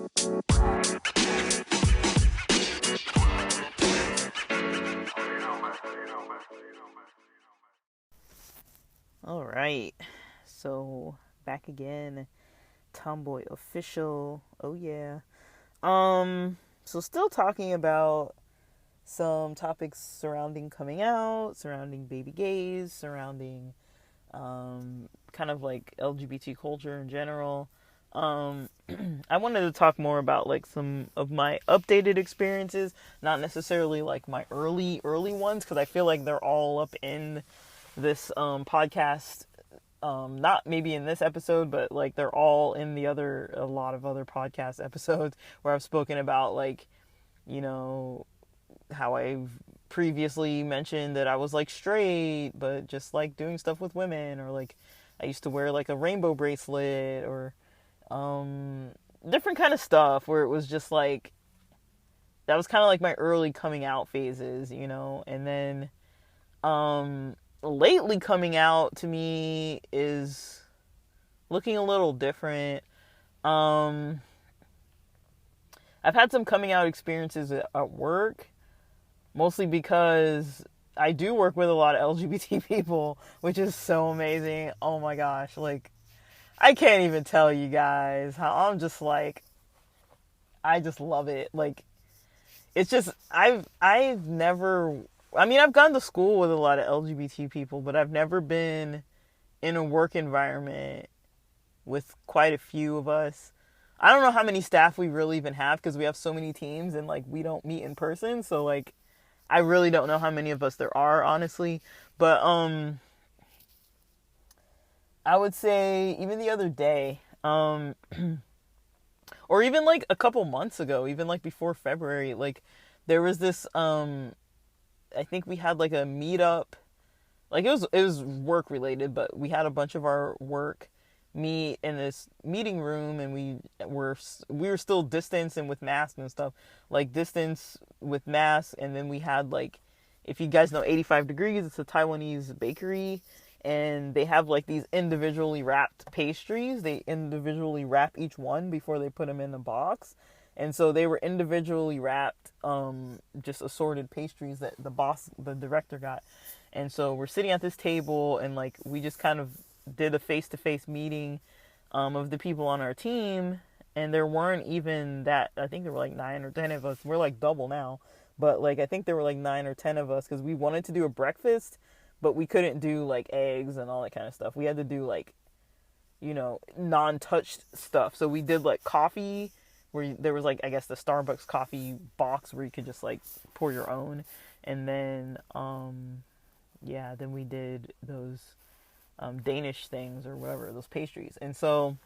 All right, so back again, Tomboy official. Oh yeah. So still talking about some topics surrounding coming out, surrounding baby gays, surrounding kind of like LGBT culture in general. Um, I wanted to talk more about like some of my updated experiences, not necessarily like my early ones, because I feel like they're all up in this podcast. Not maybe in this episode, but like they're all in a lot of other podcast episodes where I've spoken about like, you know, how I've previously mentioned that I was like straight, but just like doing stuff with women, or like I used to wear like a rainbow bracelet, or um, different kind of stuff where it was just like that was kind of like my early coming out phases, and then lately coming out to me is looking a little different. Um, I've had some coming out experiences at work, mostly because I do work with a lot of LGBT people, which is so amazing. Oh my gosh, like I can't even tell you guys how I'm just like I just love it. Like it's just I've never, I mean, I've gone to school with a lot of LGBT people, but I've never been in a work environment with quite a few of us. I don't know how many staff we really even have because we have so many teams and like we don't meet in person. So like I really don't know how many of us there are, honestly. But I would say even the other day, or even like a couple months ago, even like before February, like there was this I think we had like a meetup. Like it was work related, but we had a bunch of our work meet in this meeting room, and we were still distanced and with masks and stuff, like distance with masks. And then we had like, if you guys know 85 Degrees, it's a Taiwanese bakery, and they have like these individually wrapped pastries. They individually wrap each one before they put them in the box. And so they were individually wrapped, just assorted pastries that the director got. And so we're sitting at this table, and like we just kind of did a face-to-face meeting of the people on our team, and there weren't even that. I think there were like 9 or 10 of us. We're like double now, but like I think there were like 9 or 10 of us because we wanted to do a breakfast, but we couldn't do like eggs and all that kind of stuff. We had to do like, non-touched stuff. So we did like coffee, where there was like, I guess, the Starbucks coffee box where you could just like pour your own. And then yeah, then we did those Danish things or whatever, those pastries. And so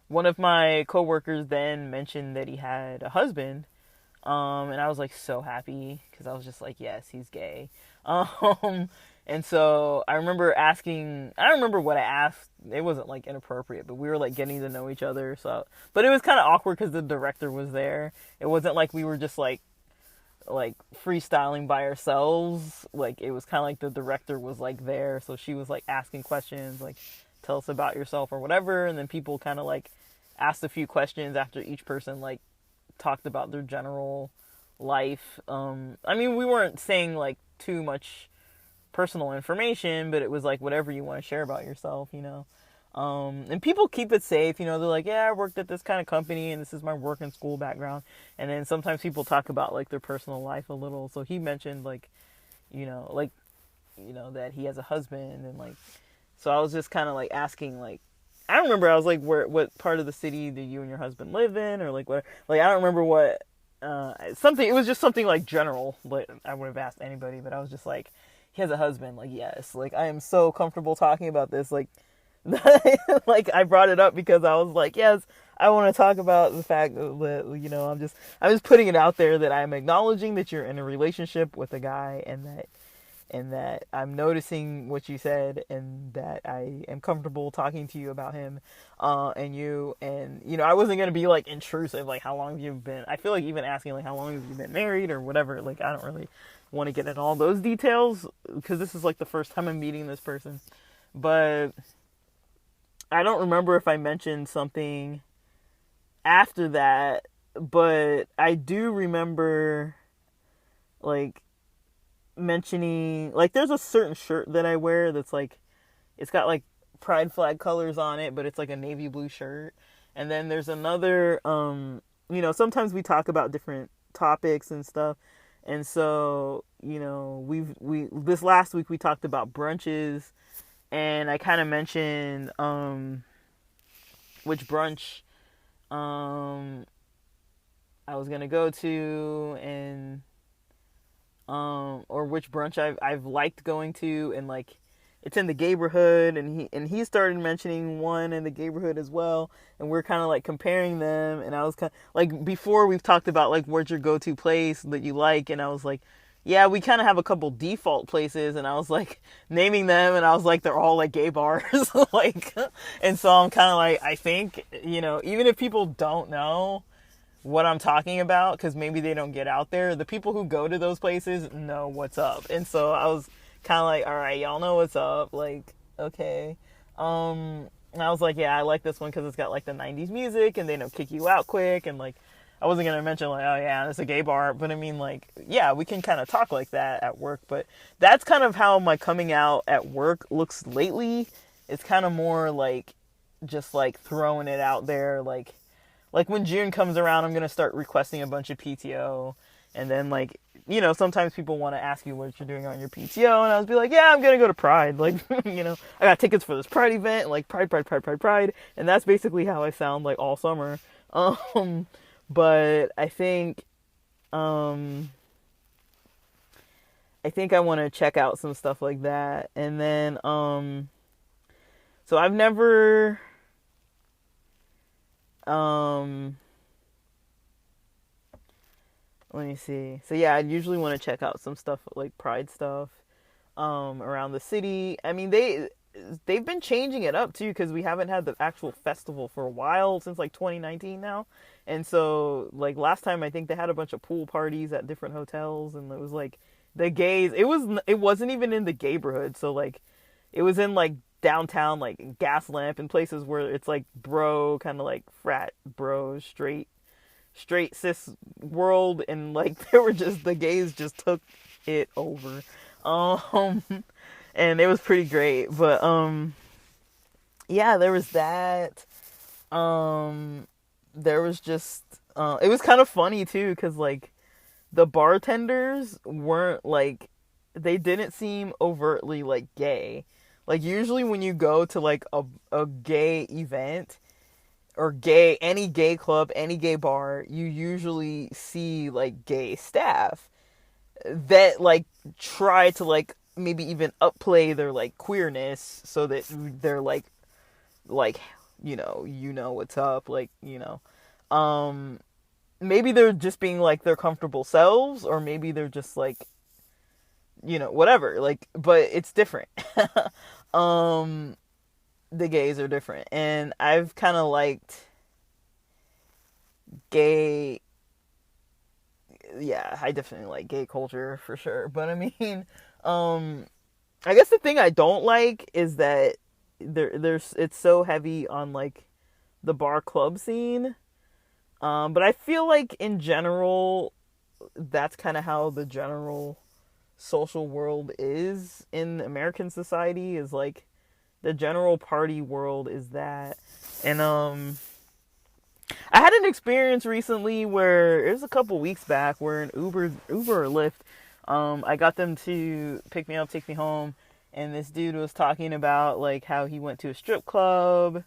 one of my coworkers then mentioned that he had a husband, and I was like so happy because I was just like, yes, he's gay. And so I remember asking, I don't remember what I asked. It wasn't like inappropriate, but we were like getting to know each other. So, but it was kind of awkward because the director was there. It wasn't like we were just like freestyling by ourselves. Like it was kind of like the director was like there, so she was like asking questions like, tell us about yourself or whatever. And then people kind of like asked a few questions after each person like talked about their general life. I mean, we weren't saying like too much personal information, but it was like whatever you want to share about yourself, and people keep it safe, they're like, yeah, I worked at this kind of company and this is my work and school background. And then sometimes people talk about like their personal life a little. So he mentioned like, that he has a husband, and like, so I was just kind of like asking, like, I don't remember, I was like, what part of the city do you and your husband live in, or like what, like I don't remember what, something, it was just something like general, like I would have asked anybody, but I was just like, he has a husband, like, yes, like I am so comfortable talking about this, like like I brought it up because I was like, yes, I want to talk about the fact that, I'm just putting it out there that I'm acknowledging that you're in a relationship with a guy, and that I'm noticing what you said, and that I am comfortable talking to you about him, and you, and I wasn't gonna be like intrusive, like how long have you been? I feel like even asking like how long have you been married or whatever, like I don't really want to get into all those details because this is like the first time I'm meeting this person, but I don't remember if I mentioned something after that, but I do remember like mentioning like there's a certain shirt that I wear that's like it's got like pride flag colors on it, but it's like a navy blue shirt. And then there's another sometimes we talk about different topics and stuff. And so, we this last week we talked about brunches, and I kind of mentioned which brunch I was gonna go to, and or which brunch I've liked going to, and like it's in the neighborhood, and he started mentioning one in the neighborhood as well, and we're kind of like comparing them, and I was kind of like before we've talked about like where's your go-to place that you like, and I was like, yeah, we kind of have a couple default places, and I was like naming them, and I was like they're all like gay bars, like, and so I'm kind of like I think even if people don't know what I'm talking about, because maybe they don't get out there, the people who go to those places know what's up. And so I was kind of like, all right, y'all know what's up, like, okay. And I was like, yeah, I like this one because it's got like the 90s music, and they don't kick you out quick, and like I wasn't going to mention like, oh yeah, it's a gay bar, but I mean like, yeah, we can kind of talk like that at work. But that's kind of how my coming out at work looks lately. It's kind of more like just like throwing it out there, like when June comes around, I'm going to start requesting a bunch of PTO. And then, like, sometimes people want to ask you what you're doing on your PTO. And I'll be like, yeah, I'm going to go to Pride. Like, I got tickets for this Pride event. Like, Pride. And that's basically how I sound, like, all summer. But I think I want to check out some stuff like that. And then, so I've never... let me see. So yeah, I'd usually want to check out some stuff like Pride stuff around the city. I mean, they've been changing it up too, because we haven't had the actual festival for a while, since like 2019 now. And so like last time I think they had a bunch of pool parties at different hotels, and it was like the gays, it wasn't even in the gayborhood. So like it was in like downtown, like Gaslamp, and places where it's like bro, kind of like frat bro, straight cis world, and like they were just, the gays just took it over, and it was pretty great. But yeah, there was that. There was just it was kind of funny too, because like the bartenders weren't like, they didn't seem overtly like gay. Like usually when you go to like a gay event, or any gay club, any gay bar, you usually see like gay staff that like try to like maybe even upplay their like queerness, so that they're like what's up, like, maybe they're just being like their comfortable selves, or maybe they're just like, whatever, like, but it's different. The gays are different, and I've kind of liked gay. Yeah, I definitely like gay culture for sure. But I mean, I guess the thing I don't like is that it's so heavy on like the bar club scene. But I feel like in general, that's kind of how the general social world is in American society, is like the general party world is that. And I had an experience recently where, it was a couple weeks back, where an Uber or Lyft, I got them to pick me up, take me home, and this dude was talking about like how he went to a strip club,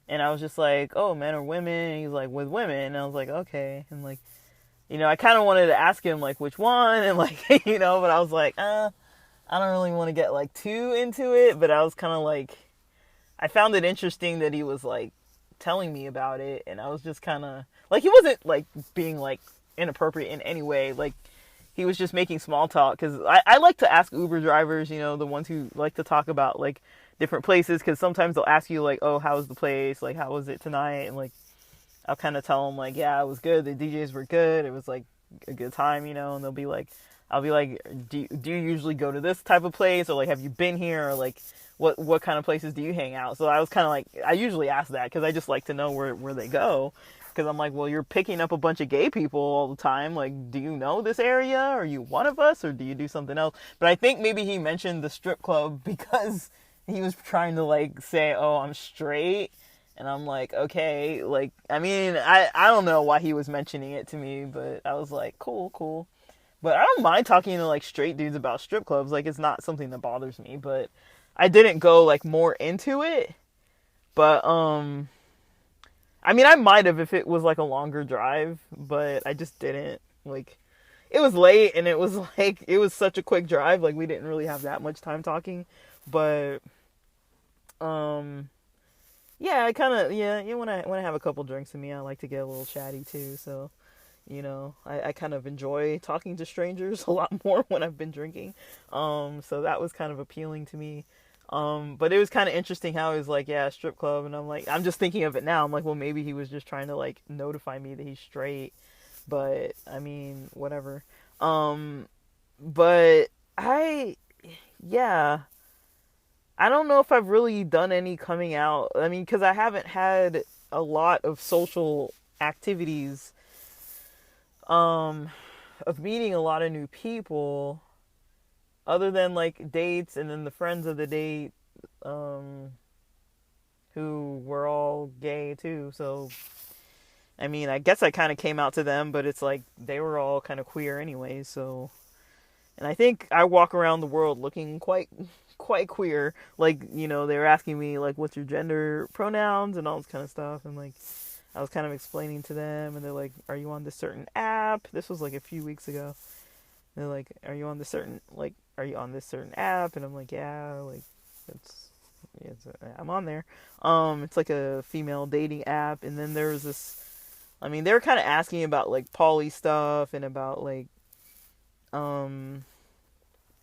and I was just like, oh, men or women? And he's like, with women. And I was like, okay. And like, I kind of wanted to ask him like which one, and like, but I was like, I don't really want to get like too into it. But I was kind of like, I found it interesting that he was like telling me about it, and I was just kind of like, he wasn't like being like inappropriate in any way, like he was just making small talk, because I like to ask Uber drivers, the ones who like to talk about like different places, because sometimes they'll ask you like, oh, how was the place, like how was it tonight, and like I'll kind of tell them like, yeah, it was good, the DJs were good, it was like a good time, and they'll be like, I'll be like, do you usually go to this type of place, or like have you been here, or like what kind of places do you hang out? So I was kind of like, I usually ask that because I just like to know where they go. because I'm like, well, you're picking up a bunch of gay people all the time. Like, do you know this area? Are you one of us, or do you do something else? But I think maybe he mentioned the strip club because he was trying to like say, oh, I'm straight. And I'm like, okay, like, I mean, I don't know why he was mentioning it to me, but I was like, cool, cool. But I don't mind talking to like straight dudes about strip clubs. Like, it's not something that bothers me, but I didn't go like more into it. But I mean, I might have if it was like a longer drive, but I just didn't. Like, it was late and it was like it was such a quick drive. Like, we didn't really have that much time talking. But yeah, I kind of when I have a couple drinks in me, I like to get a little chatty too. So, I kind of enjoy talking to strangers a lot more when I've been drinking. So that was kind of appealing to me. But it was kind of interesting how he was like, yeah, strip club. And I'm like, I'm just thinking of it now. I'm like, well, maybe he was just trying to like notify me that he's straight. But I mean, whatever. But yeah, I don't know if I've really done any coming out. I mean, because I haven't had a lot of social activities, of meeting a lot of new people, other than like dates and then the friends of the date, who were all gay too. So, I mean, I guess I kind of came out to them, but it's like they were all kind of queer anyway. So, and I think I walk around the world looking quite queer. Like, they were asking me like, what's your gender pronouns and all this kind of stuff. And like, I was kind of explaining to them, and they're like, are you on this certain app? This was like a few weeks ago. They're like, are you on this certain app? And I'm like, yeah, like, I'm on there. It's like a female dating app. And then there was this, I mean, they were kind of asking about like poly stuff and about like,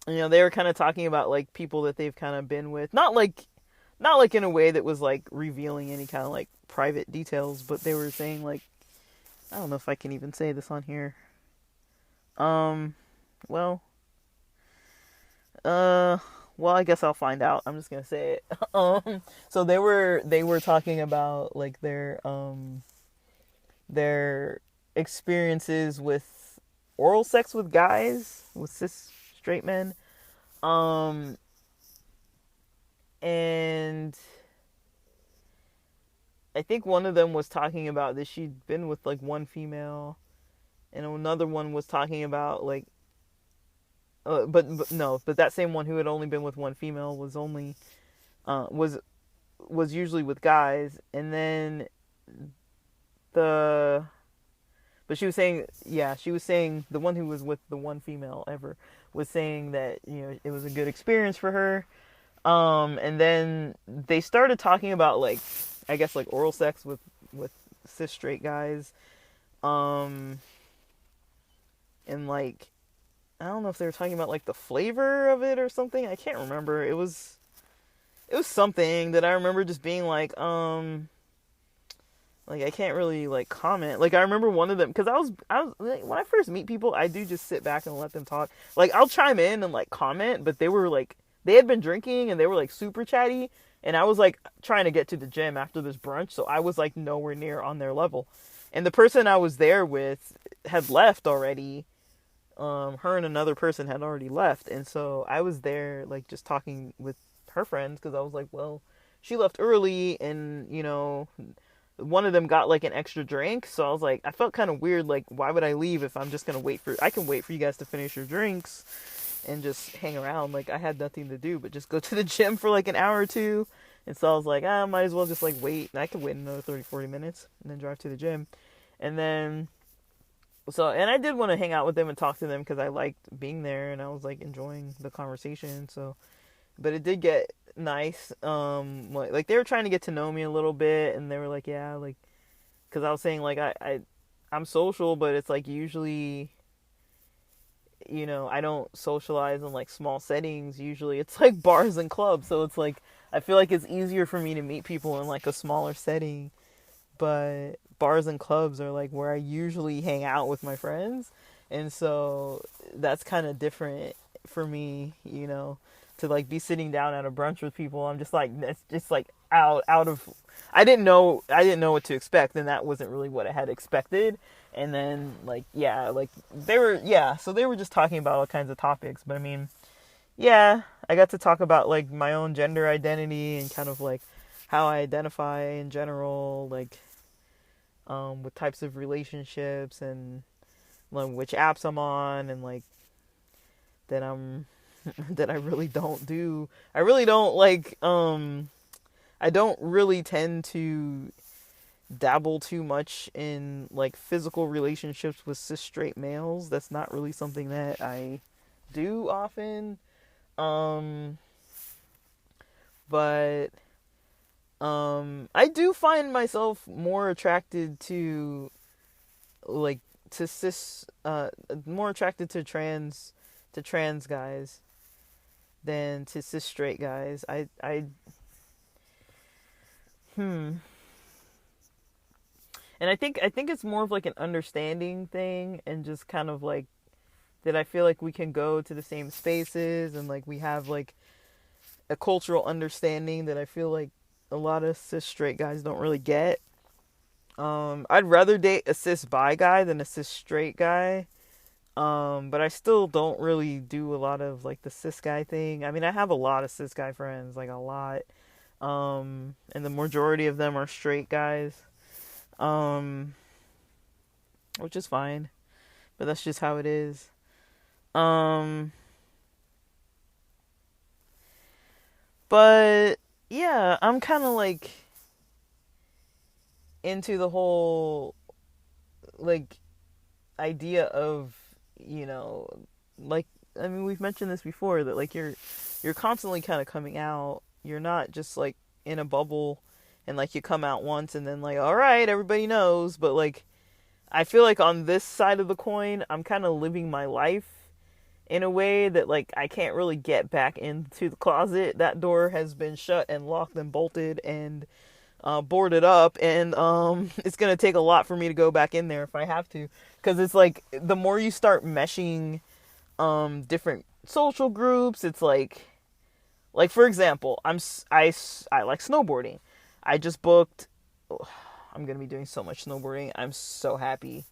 they were kind of talking about like people that they've kind of been with, not like in a way that was like revealing any kind of like private details, but they were saying like, I don't know if I can even say this on here. Well, I guess I'll find out. I'm just gonna say it. So they were talking about like their experiences with oral sex with guys, with cis straight men, and I think one of them was talking about that she'd been with like one female, and another one was talking about like, but that same one who had only been with one female was only, was usually with guys, and then but she was saying the one who was with the one female ever was saying that it was a good experience for her, and then they started talking about like, I guess like oral sex with cis straight guys, and like, I don't know if they were talking about like the flavor of it or something. I can't remember. It was something that I remember just being like I can't really like comment. Like, I remember one of them, because I was like, when I first meet people, I do just sit back and let them talk. Like, I'll chime in and like comment, but they were like, they had been drinking and they were like super chatty, and I was like trying to get to the gym after this brunch, so I was like nowhere near on their level. And the person I was there with had left already. Her and another person had already left, and so I was there like just talking with her friends, because I was like, well, she left early, and one of them got like an extra drink, so I was like, I felt kind of weird, like, why would I leave if I'm just gonna I can wait for you guys to finish your drinks and just hang around. Like, I had nothing to do but just go to the gym for like an hour or two, and so I was like, I might as well just like wait, and I could wait another 30-40 minutes and then drive to the gym. And then and I did want to hang out with them and talk to them because I liked being there and I was like enjoying the conversation. So, but it did get nice. Like they were trying to get to know me a little bit, and they were like, yeah, like, because I was saying like I'm social, but it's like usually, I don't socialize in like small settings. Usually it's like bars and clubs, so it's like I feel like it's easier for me to meet people in like a smaller setting. But bars and clubs are like where I usually hang out with my friends, and so that's kind of different for me, to like be sitting down at a brunch with people. I'm just like, it's just like out of I didn't know what to expect, and that wasn't really what I had expected. And then like yeah, like they were yeah, so they were just talking about all kinds of topics. But I mean, yeah, I got to talk about like my own gender identity and kind of like how I identify in general, like with types of relationships and like which apps I'm on and like that I'm that I really don't do. I really don't like I don't really tend to dabble too much in like physical relationships with cis straight males. That's not really something that I do often. Um but I do find myself more attracted to like to cis more attracted to trans guys than to cis straight guys. I hmm and I think it's more of like an understanding thing and just kind of like that I feel like we can go to the same spaces and like we have like a cultural understanding that I feel like a lot of cis straight guys don't really get. I'd rather date a cis bi guy than a cis straight guy. But I still don't really do a lot of like the cis guy thing. I mean, I have a lot of cis guy friends, like a lot. And the majority of them are straight guys. Um, which is fine, but that's just how it is. Um, but yeah, I'm kind of like into the whole like idea of, you know, like I mean, we've mentioned this before that like you're constantly kind of coming out. You're not just like in a bubble and like you come out once and then like all right, everybody knows, but like I feel like on this side of the coin, I'm kind of living my life in a way that like I can't really get back into the closet. That door has been shut and locked and bolted and boarded up, and it's gonna take a lot for me to go back in there if I have to, because it's like the more you start meshing different social groups, it's like for example, I like snowboarding. I just booked. Oh, I'm gonna be doing so much snowboarding. I'm so happy.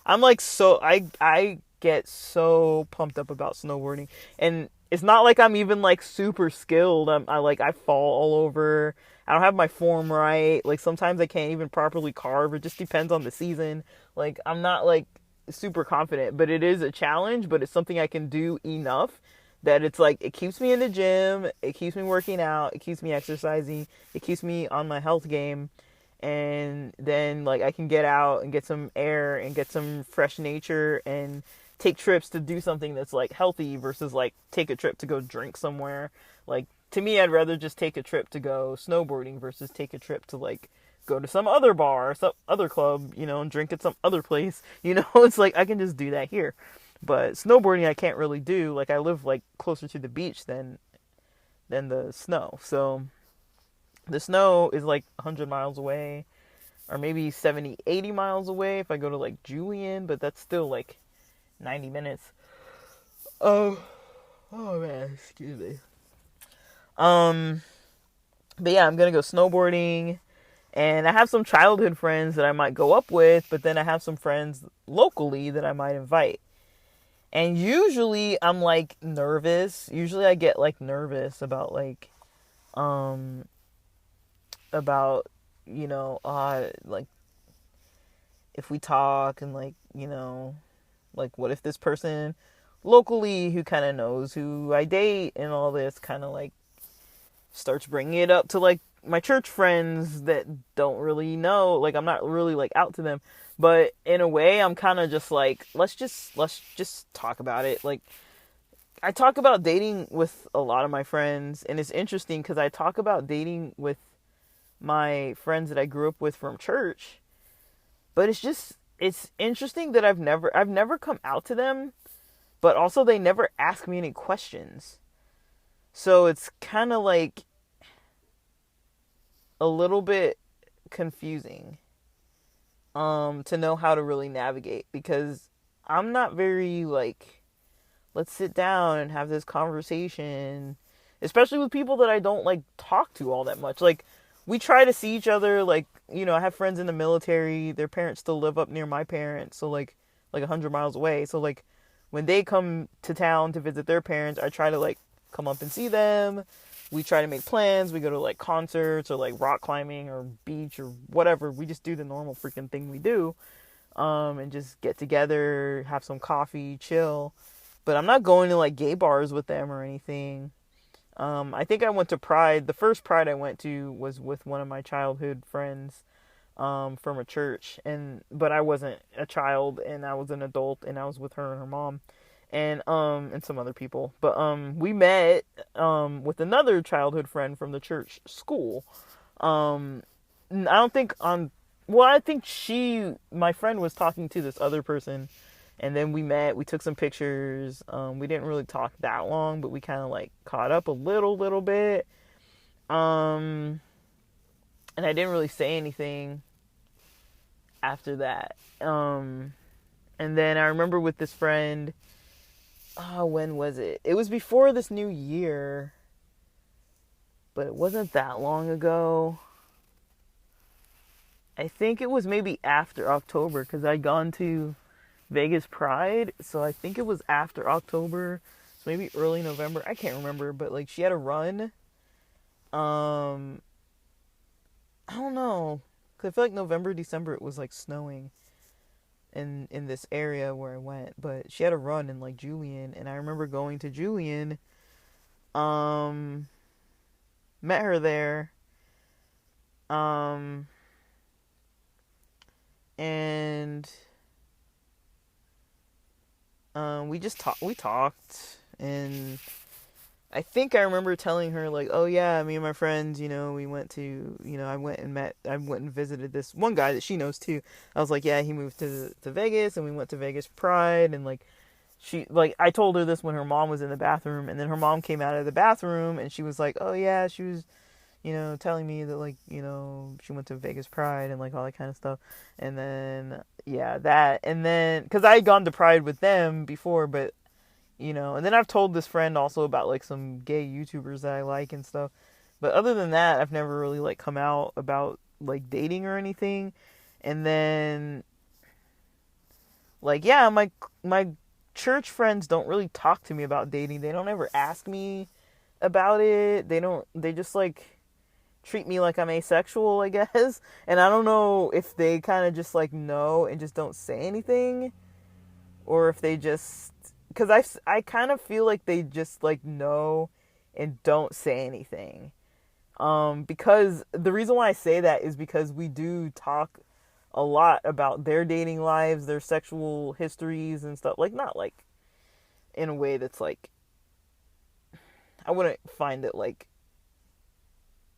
I'm like so I get so pumped up about snowboarding, and it's not like I'm even like super skilled. I fall all over. I don't have my form right. Like sometimes I can't even properly carve. It just depends on the season. Like I'm not like super confident, but it is a challenge. But it's something I can do enough that it's like it keeps me in the gym. It keeps me working out. It keeps me exercising. It keeps me on my health game, and then like I can get out and get some air and get some fresh nature and take trips to do something that's like healthy versus like take a trip to go drink somewhere. Like to me, I'd rather just take a trip to go snowboarding versus take a trip to like go to some other bar or some other club, you know, and drink at some other place. You know, it's like I can just do that here. But snowboarding I can't really do. Like I live like closer to the beach than the snow. So the snow is like 100 miles away, or maybe 70, 80 miles away if I go to like Julian, but that's still like 90 minutes. Oh, oh man, excuse me. Um, but yeah, I'm gonna go snowboarding, and I have some childhood friends that I might go up with, but then I have some friends locally that I might invite. And usually I'm like nervous. Usually I get like nervous about like, um, about, you know, like if we talk and like, you know, like what if this person locally who kind of knows who I date and all this kind of like starts bringing it up to like my church friends that don't really know, like I'm not really like out to them, but in a way I'm kind of just like let's just talk about it. Like I talk about dating with a lot of my friends, and it's interesting because I talk about dating with my friends that I grew up with from church, but it's interesting that I've never come out to them, but also they never ask me any questions. So it's kind of like a little bit confusing to know how to really navigate, because I'm not very like let's sit down and have this conversation, especially with people that I don't like talk to all that much. Like we try to see each other. Like, I have friends in the military. Their parents still live up near my parents, so like 100 miles away. So like when they come to town to visit their parents, I try to like come up and see them. We try to make plans. We go to like concerts or like rock climbing or beach or whatever. We just do the normal freaking thing we do. And just get together, have some coffee, chill. But I'm not going to like gay bars with them or anything. I think I went to Pride. The first Pride I went to was with one of my childhood friends, from a church, but I wasn't a child, and I was an adult, and I was with her and her mom, and some other people. But we met with another childhood friend from the church school. I don't think on. Well, I think my friend was talking to this other person, and then we met. We took some pictures. We didn't really talk that long, but we kind of like caught up a little bit. And I didn't really say anything after that. And then I remember with this friend. Oh, when was it? It was before this new year, but it wasn't that long ago. I think it was maybe after October, because I'd gone to Vegas Pride, so I think it was after October, so maybe early November. I can't remember, but like she had a run. I don't know, because I feel like November, December it was like snowing in this area where I went, but she had a run in like Julian, and I remember going to Julian. Met her there. And we talked, and I think I remember telling her like, oh yeah, me and my friends, we went to, I went and visited this one guy that she knows too. I was like, yeah, he moved to Vegas, and we went to Vegas Pride, and like I told her this when her mom was in the bathroom, and then her mom came out of the bathroom, and she was like, oh yeah, she was telling me that like, she went to Vegas Pride and like all that kind of stuff. And then, yeah, that, and then, cause I had gone to Pride with them before, but, and then I've told this friend also about like some gay YouTubers that I like and stuff. But other than that, I've never really like come out about like dating or anything. And then, like, yeah, my church friends don't really talk to me about dating. They don't ever ask me about it. They just like treat me like I'm asexual, I guess. And I don't know if they kind of just like know and just don't say anything, or if they just, because I kind of feel like they just like know and don't say anything. Because the reason why I say that is because we do talk a lot about their dating lives, their sexual histories and stuff. Like, not like in a way that's like, I wouldn't find it like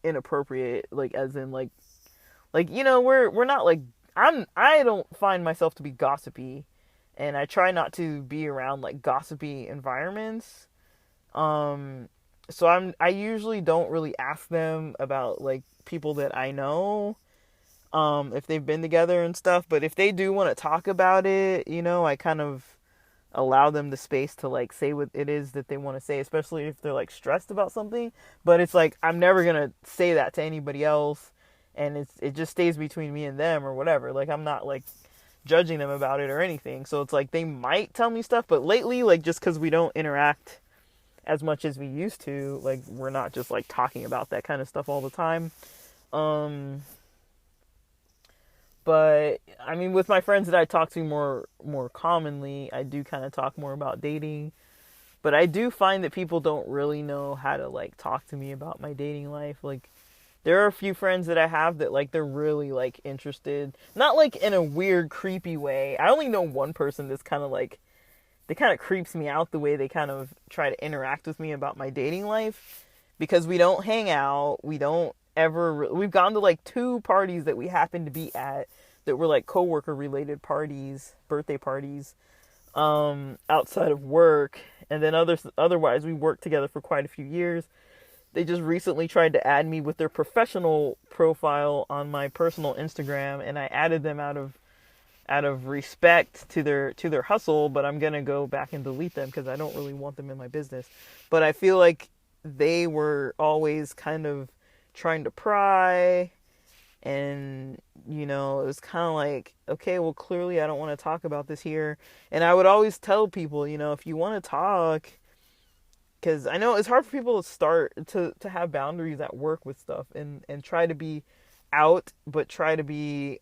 inappropriate, like as in like we're not like, I don't find myself to be gossipy, and I try not to be around like gossipy environments. So I usually don't really ask them about like people that I know, if they've been together and stuff. But if they do want to talk about it, I kind of allow them the space to like say what it is that they want to say, especially if they're like stressed about something. But it's like, I'm never gonna say that to anybody else, and it just stays between me and them or whatever. Like, I'm not like judging them about it or anything. So it's like, they might tell me stuff, but lately, like, just because we don't interact as much as we used to, like, we're not just like talking about that kind of stuff all the time. But I mean, with my friends that I talk to more commonly, I do kind of talk more about dating. But I do find that people don't really know how to like talk to me about my dating life. Like, there are a few friends that I have that like, they're really like interested, not like in a weird creepy way. I only know one person that's kind of like, they kind of creeps me out the way they kind of try to interact with me about my dating life, because we don't hang out. We've gone to like 2 parties that we happened to be at that were like coworker related parties, birthday parties, outside of work. And then otherwise we worked together for quite a few years. They just recently tried to add me with their professional profile on my personal Instagram, and I added them out of respect to their hustle, but I'm gonna go back and delete them because I don't really want them in my business. But I feel like they were always kind of trying to pry. And, you know, it was kind of like, okay, well, clearly I don't want to talk about this here. And I would always tell people, you know, if you want to talk, because I know it's hard for people to start to have boundaries at work with stuff, and try to be out, but try to be,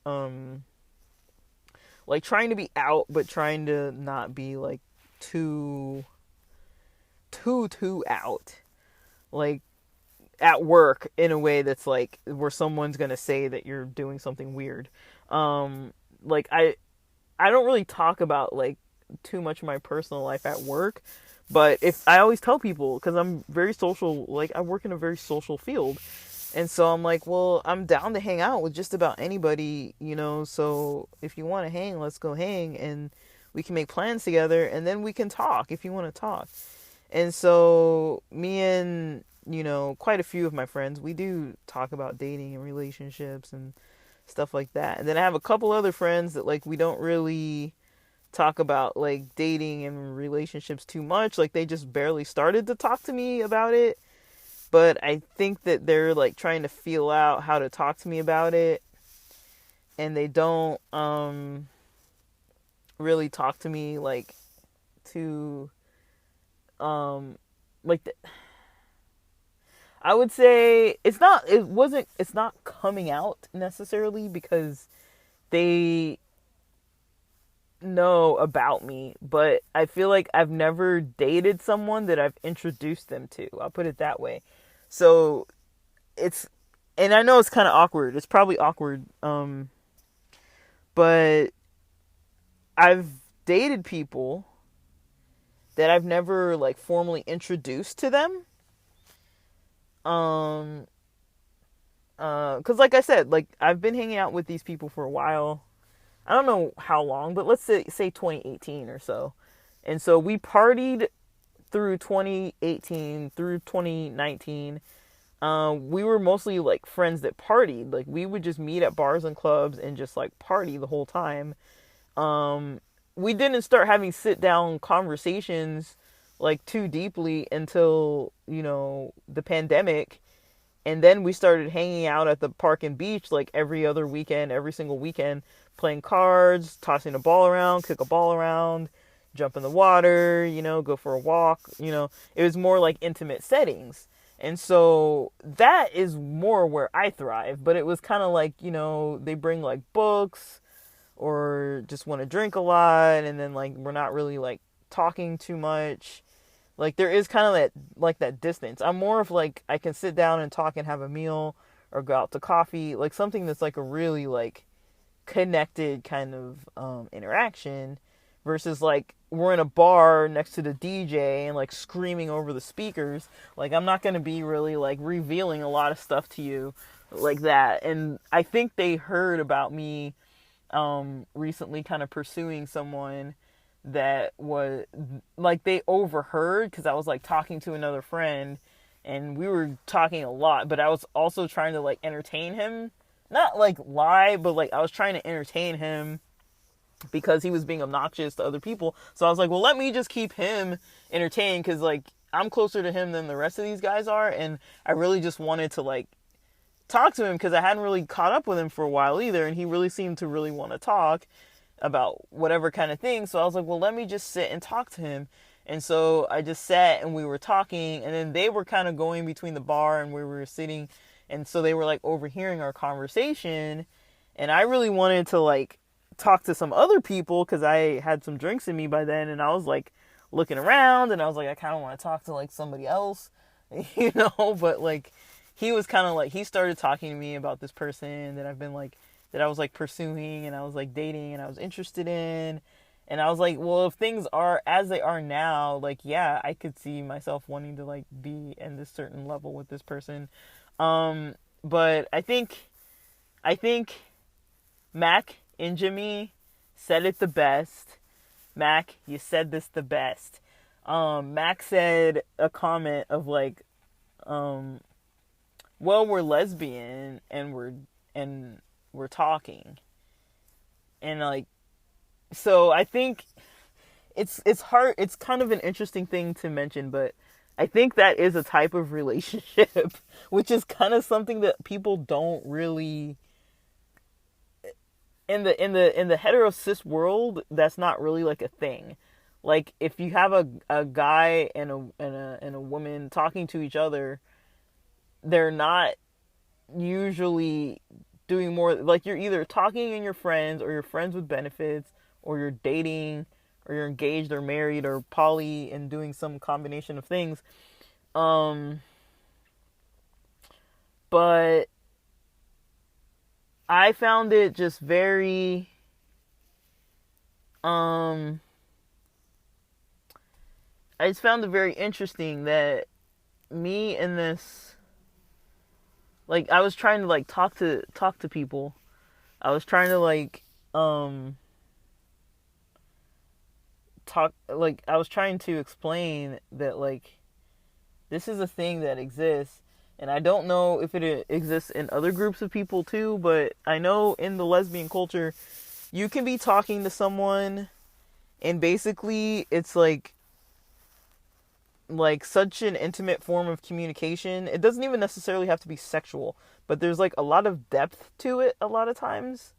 like trying to be out, but trying to not be like too out. Like, at work in a way that's like where someone's gonna say that you're doing something weird. Like I don't really talk about like too much of my personal life at work, but if I always tell people, because I'm very social, like I work in a very social field, and so I'm like, well, I'm down to hang out with just about anybody, you know, so if you want to hang, let's go hang, and we can make plans together, and then we can talk if you want to talk. And so me and, you know, quite a few of my friends, we do talk about dating and relationships and stuff like that. And then I have a couple other friends that like we don't really talk about like dating and relationships too much. Like they just barely started to talk to me about it. But I think that they're like trying to feel out how to talk to me about it. And they don't really talk to me like to like the, I would say it's not coming out necessarily because they know about me, but I feel like I've never dated someone that I've introduced them to. I'll put it that way. So it's, and I know it's kind of awkward. It's probably awkward. But I've dated people that I've never like formally introduced to them. Cause like I said, like I've been hanging out with these people for a while. I don't know how long, but let's say 2018 or so. And so we partied through 2018 through 2019. We were mostly like friends that partied. Like we would just meet at bars and clubs and just like party the whole time. We didn't start having sit down conversations like too deeply until, you know, the pandemic. And then we started hanging out at the park and beach like every other weekend, every single weekend, playing cards, tossing a ball around, kick a ball around, jump in the water, you know, go for a walk, you know. It was more like intimate settings. And so that is more where I thrive. But it was kind of like, you know, they bring like books or just want to drink a lot. And then like we're not really like talking too much. Like there is kind of that, like that distance. I'm more of like, I can sit down and talk and have a meal or go out to coffee, like something that's like a really like connected kind of interaction versus like we're in a bar next to the DJ and like screaming over the speakers. Like I'm not going to be really like revealing a lot of stuff to you like that. And I think they heard about me recently kind of pursuing someone that was like, they overheard because I was like talking to another friend and we were talking a lot, but I was also trying to like entertain him, not like lie, but like I was trying to entertain him because he was being obnoxious to other people. So I was like, well, let me just keep him entertained because like I'm closer to him than the rest of these guys are, and I really just wanted to like talk to him because I hadn't really caught up with him for a while either, and he really seemed to really want to talk about whatever kind of thing. So I was like, well, let me just sit and talk to him. And so I just sat and we were talking, and then they were kind of going between the bar and where we were sitting, and so they were like overhearing our conversation. And I really wanted to like talk to some other people because I had some drinks in me by then, and I was like looking around and I was like, I kind of want to talk to like somebody else, you know. But like he was kind of like, he started talking to me about this person that I've been like, that I was like pursuing and I was like dating and I was interested in. And I was like, well, if things are as they are now, like, yeah, I could see myself wanting to like be in this certain level with this person. But I think Mac and Jimmy said it the best. Mac, you said this the best. Mac said a comment of like, well, we're lesbian and we're talking. And like, so I think it's hard. It's kind of an interesting thing to mention, but I think that is a type of relationship, which is kind of something that people don't really in the hetero cis world. That's not really like a thing. Like if you have a guy and a woman talking to each other, they're not usually doing more, like you're either talking and you're friends, or you're friends with benefits, or you're dating, or you're engaged or married or poly and doing some combination of things. um but I found it just very um I just found it very interesting that me and this, like, I was trying to like talk to people. I was trying to like um talk, like I was trying to explain that like this is a thing that exists, and I don't know if it exists in other groups of people too, but I know in the lesbian culture you can be talking to someone and basically it's like such an intimate form of communication. It doesn't even necessarily have to be sexual, but there's like a lot of depth to it a lot of times,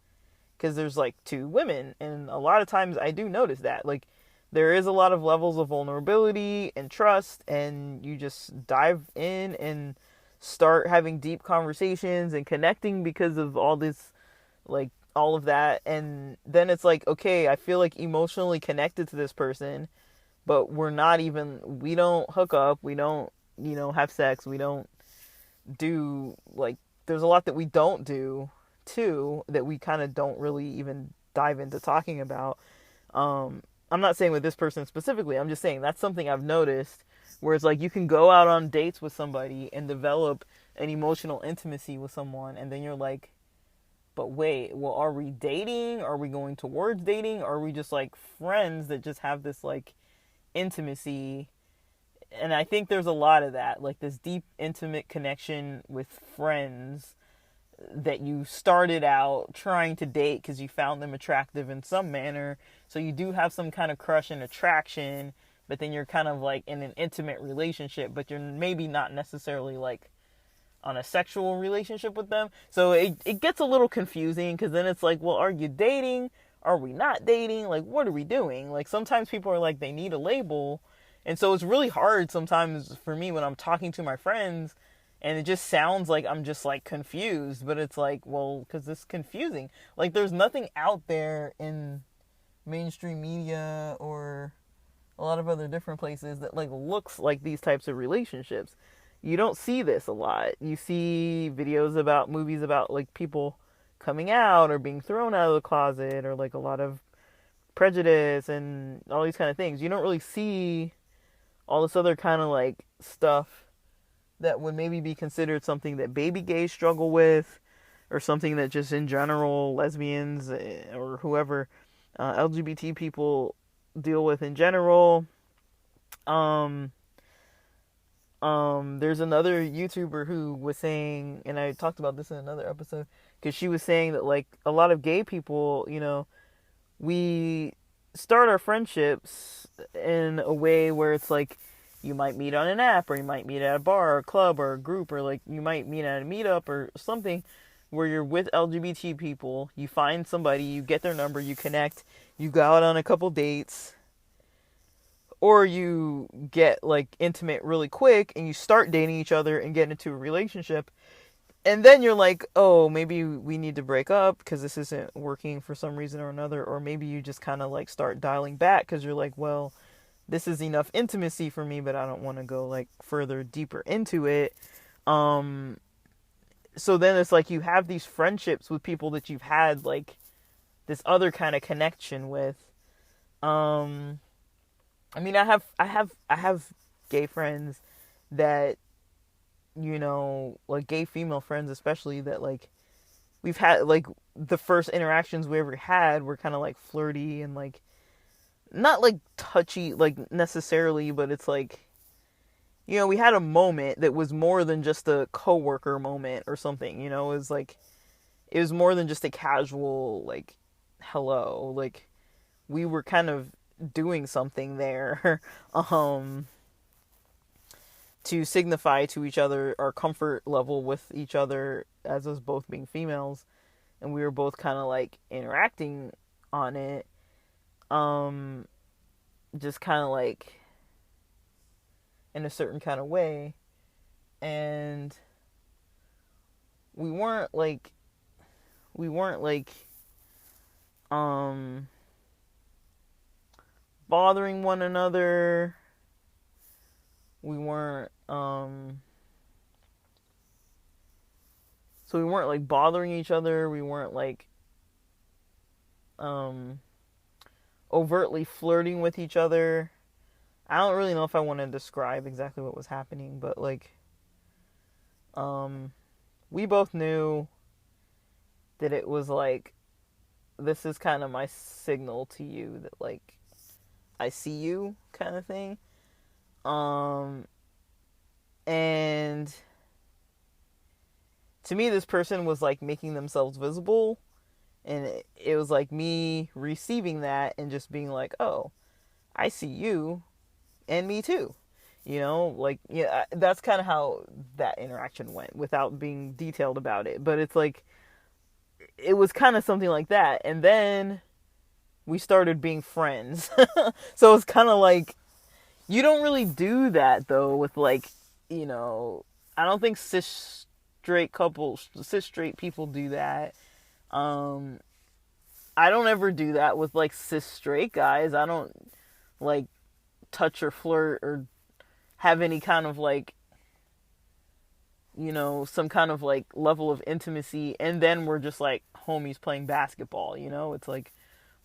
because there's like two women, and a lot of times I do notice that like there is a lot of levels of vulnerability and trust, and you just dive in and start having deep conversations and connecting because of all this, like all of that. And then it's like, okay, I feel like emotionally connected to this person, but we don't hook up, we don't, have sex, we don't do, like, there's a lot that we don't do too that we kind of don't really even dive into talking about. I'm not saying with this person specifically, I'm just saying that's something I've noticed, where it's like you can go out on dates with somebody and develop an emotional intimacy with someone, and then you're like, but wait, well, are we dating? Are we going towards dating? Or are we just like friends that just have this like intimacy? And I think there's a lot of that, like this deep intimate connection with friends that you started out trying to date because you found them attractive in some manner, so you do have some kind of crush and attraction, but then you're kind of like in an intimate relationship, but you're maybe not necessarily like on a sexual relationship with them. So it gets a little confusing, because then it's like, well, are you dating? Are we not dating? Like, what are we doing? Like, sometimes people are like, they need a label. And so it's really hard sometimes for me when I'm talking to my friends, and it just sounds like I'm just like confused, but it's like, well, because it's confusing. Like, there's nothing out there in mainstream media or a lot of other different places that like looks like these types of relationships. You don't see this a lot. You see videos about movies about like people coming out or being thrown out of the closet, or like a lot of prejudice and all these kind of things. You don't really see all this other kind of like stuff that would maybe be considered something that baby gays struggle with, or something that just in general lesbians or whoever, LGBT people deal with in general. Um, there's another YouTuber who was saying, and I talked about this in another episode, because she was saying that like a lot of gay people, we start our friendships in a way where it's like you might meet on an app, or you might meet at a bar or a club or a group, or like you might meet at a meetup or something where you're with LGBT people. You find somebody, you get their number, you connect, you go out on a couple dates, or you get like intimate really quick and you start dating each other and get into a relationship. And then you're like, oh, maybe we need to break up because this isn't working for some reason or another. Or maybe you just kind of like start dialing back because you're like, well, this is enough intimacy for me, but I don't want to go like further deeper into it. Um, so then it's like you have these friendships with people that you've had like this other kind of connection with. Um, I mean, I have gay friends that, like gay female friends especially, that like we've had like the first interactions we ever had were kind of like flirty and like not like touchy like necessarily, but it's like, we had a moment that was more than just a coworker moment or something, it was more than just a casual like hello, like we were kind of doing something there. um to signify to each other our comfort level with each other as us both being females, and we were both kind of like interacting on it, just kind of like in a certain kind of way. And we weren't like bothering one another. We weren't so we weren't like bothering each other. We weren't like overtly flirting with each other. I don't really know if I want to describe exactly what was happening, but like we both knew that it was like, this is kind of my signal to you that like I see you, kind of thing. And to me, this person was like making themselves visible, and it was like me receiving that and just being like, oh, I see you and me too. You know, like, yeah, that's kind of how that interaction went without being detailed about it. But it's like, it was kind of something like that. And then we started being friends. So it's kind of like, you don't really do that though with like, you know, I don't think cis straight people do that. I don't ever do that with like cis straight guys. I don't like touch or flirt or have any kind of like, you know, some kind of like level of intimacy, and then we're just like homies playing basketball, you know? It's like,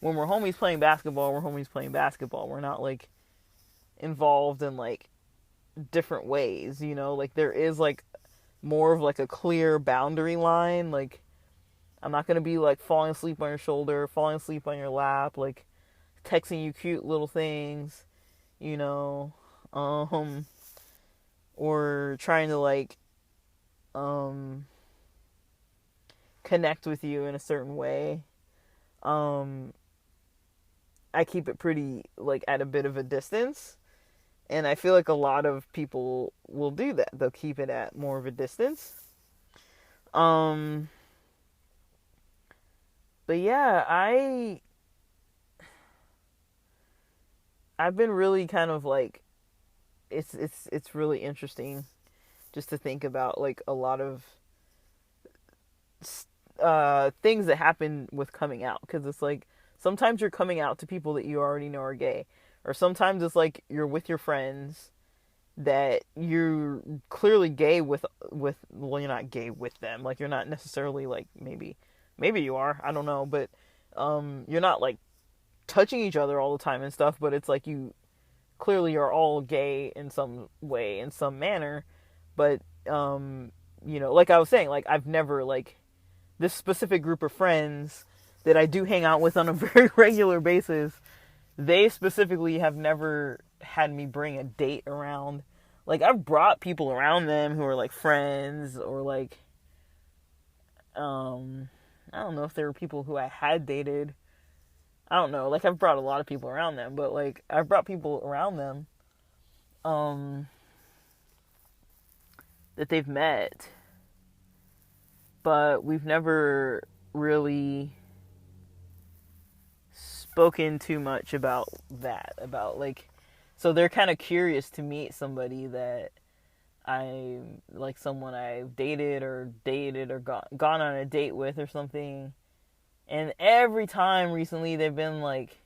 when we're homies playing basketball, we're homies playing basketball. We're not like involved in like different ways, you know? Like, there is like more of like a clear boundary line. Like, I'm not gonna be like falling asleep on your shoulder, falling asleep on your lap, like texting you cute little things, you know, or trying to like connect with you in a certain way. I keep it pretty like at a bit of a distance, and I feel like a lot of people will do that. They'll keep it at more of a distance. But yeah, I've been really kind of like, it's really interesting just to think about like a lot of things that happen with coming out, because it's like, sometimes you're coming out to people that you already know are gay, or sometimes it's like you're with your friends that you're clearly gay with, well, you're not gay with them, like you're not necessarily like, maybe you are, I don't know, but you're not like touching each other all the time and stuff, but it's like you clearly are all gay in some way, in some manner. But you know, like I was saying, like I've never like, this specific group of friends that I do hang out with on a very regular basis, they specifically have never had me bring a date around. Like, I've brought people around them who are like friends, or like I don't know if there were people who I had dated. I don't know. Like, I've brought a lot of people around them, but like I've brought people around them that they've met, but we've never really spoken too much about that, about like, so they're kind of curious to meet somebody that I like, someone I've dated or gone on a date with or something. And every time recently they've been like,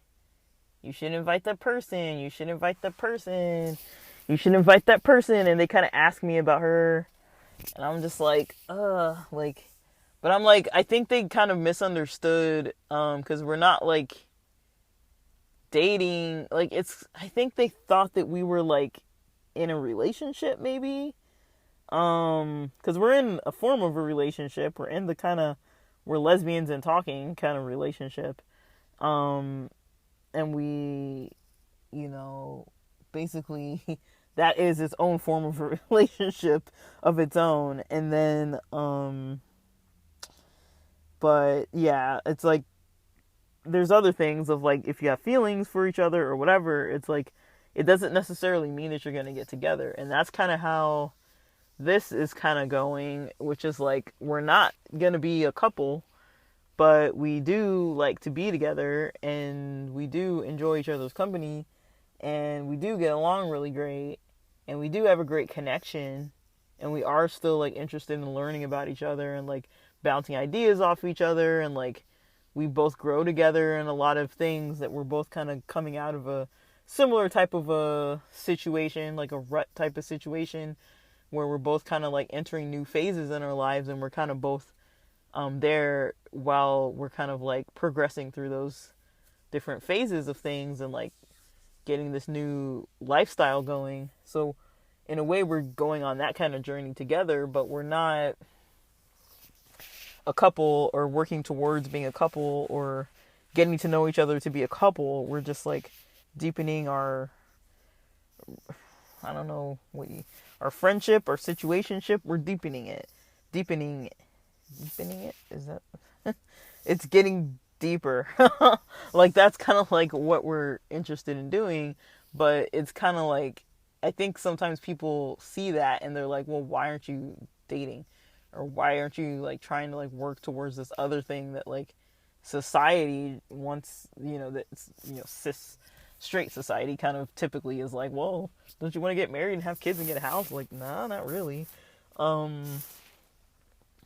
you should invite that person, you should invite that person, you should invite that person, and they kind of ask me about her, and I'm just like, like, but I'm like, I think they kind of misunderstood, because we're not like dating, like, I think they thought that we were like in a relationship, maybe, because we're in a form of a relationship, we're in the kind of, we're lesbians and talking kind of relationship, and we, you know, basically that is its own form of a relationship of its own. And then but yeah, it's like, there's other things of like, if you have feelings for each other or whatever, it's like, it doesn't necessarily mean that you're going to get together. And that's kind of how this is kind of going, which is like, we're not going to be a couple, but we do like to be together, and we do enjoy each other's company, and we do get along really great, and we do have a great connection, and we are still like interested in learning about each other and like bouncing ideas off each other, and like we both grow together in a lot of things, that we're both kind of coming out of a similar type of a situation, like a rut type of situation, where we're both kind of like entering new phases in our lives, and we're kind of both there while we're kind of like progressing through those different phases of things, and like getting this new lifestyle going. So in a way, we're going on that kind of journey together, but we're not a couple or working towards being a couple or getting to know each other to be a couple. We're just like deepening our, I don't know, our friendship, our situationship. We're deepening it. Deepening it? Is that? It's getting deeper. Like, that's kind of like what we're interested in doing, but it's kind of like, I think sometimes people see that and they're like, well, why aren't you dating? Or why aren't you like trying to like work towards this other thing that like society wants, that, cis straight society kind of typically is like, well, don't you want to get married and have kids and get a house? Like, nah, not really.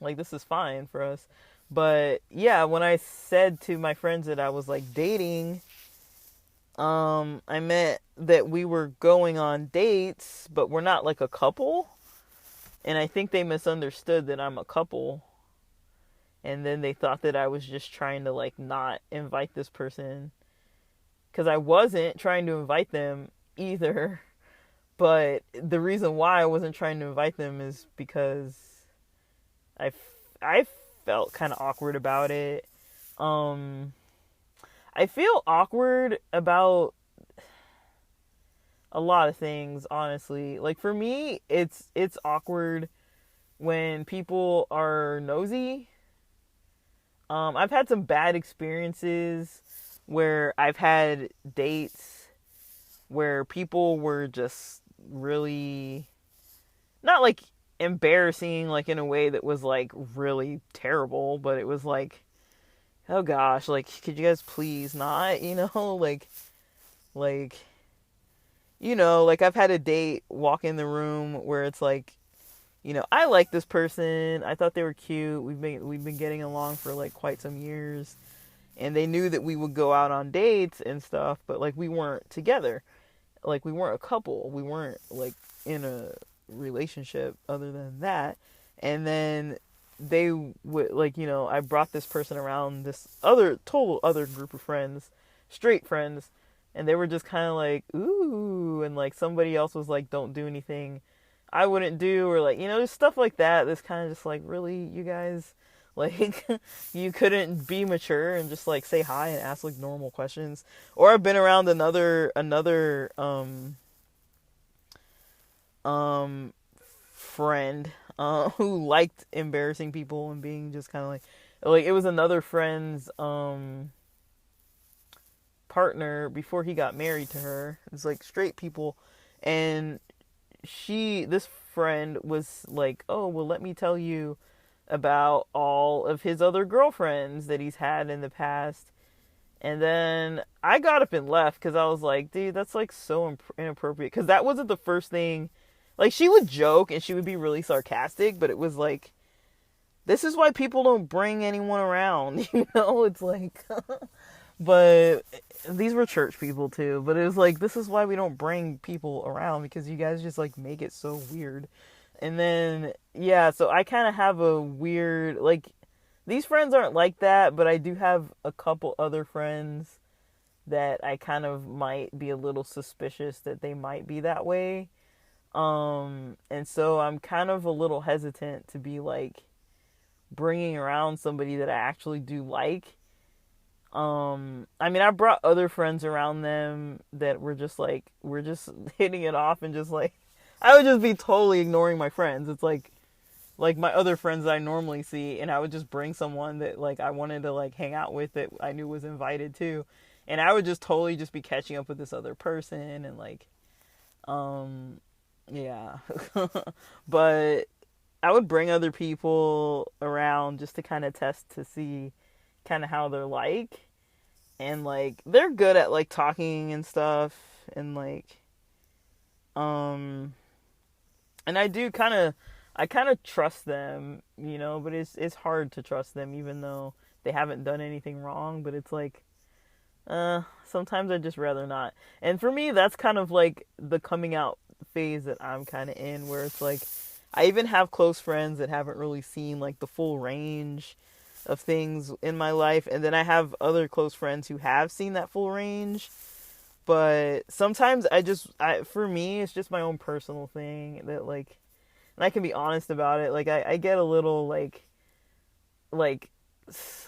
Like, this is fine for us. But yeah, when I said to my friends that I was like dating, I meant that we were going on dates, but we're not like a couple. And I think they misunderstood that I'm a couple. And then they thought that I was just trying to like not invite this person. Because I wasn't trying to invite them either. But the reason why I wasn't trying to invite them is because I felt kind of awkward about it. I feel awkward about a lot of things, honestly. Like, for me, it's awkward when people are nosy. I've had some bad experiences where I've had dates where people were just really not like embarrassing, like in a way that was like really terrible, but it was like, oh gosh, like, could you guys please not, like, like I've had a date walk in the room where it's like, I like this person, I thought they were cute, we've been getting along for like quite some years, and they knew that we would go out on dates and stuff, but like we weren't together, like we weren't a couple, we weren't like in a relationship other than that. And then they would like, I brought this person around this total other group of friends, straight friends, and they were just kind of like, ooh, and like somebody else was like, don't do anything I wouldn't do, or like, just stuff like that. That's kind of just like, really, you guys, like, you couldn't be mature and just like say hi and ask like normal questions. Or I've been around another friend who liked embarrassing people and being just kind of like it was another friend's partner before he got married to her. It's like straight people, and this friend was like, oh, well, let me tell you about all of his other girlfriends that he's had in the past. And then I got up and left because I was like, dude, that's like so inappropriate, because that wasn't the first thing. Like, she would joke and she would be really sarcastic, but it was like, this is why people don't bring anyone around, it's like, but these were church people too, but it was like, this is why we don't bring people around, because you guys just like make it so weird. And then, yeah, so I kind of have a weird, like, these friends aren't like that, but I do have a couple other friends that I kind of might be a little suspicious that they might be that way. And so I'm kind of a little hesitant to be like bringing around somebody that I actually do like. I mean, I brought other friends around them that were just like, we're just hitting it off, and just like, I would just be totally ignoring my friends. It's like my other friends that I normally see, and I would just bring someone that like I wanted to like hang out with that I knew was invited too. And I would just totally just be catching up with this other person and like Um, yeah. But I would bring other people around just to kind of test to see kind of how they're like. And like they're good at like talking and stuff and like um and I kind of trust them, but it's hard to trust them even though they haven't done anything wrong, but it's like sometimes I'd just rather not. And for me, that's kind of like the coming out phase that I'm kind of in, where it's like I even have close friends that haven't really seen like the full range of things in my life, and then I have other close friends who have seen that full range. But sometimes for me, it's just my own personal thing that like, and I can be honest about it. Like I get a little like I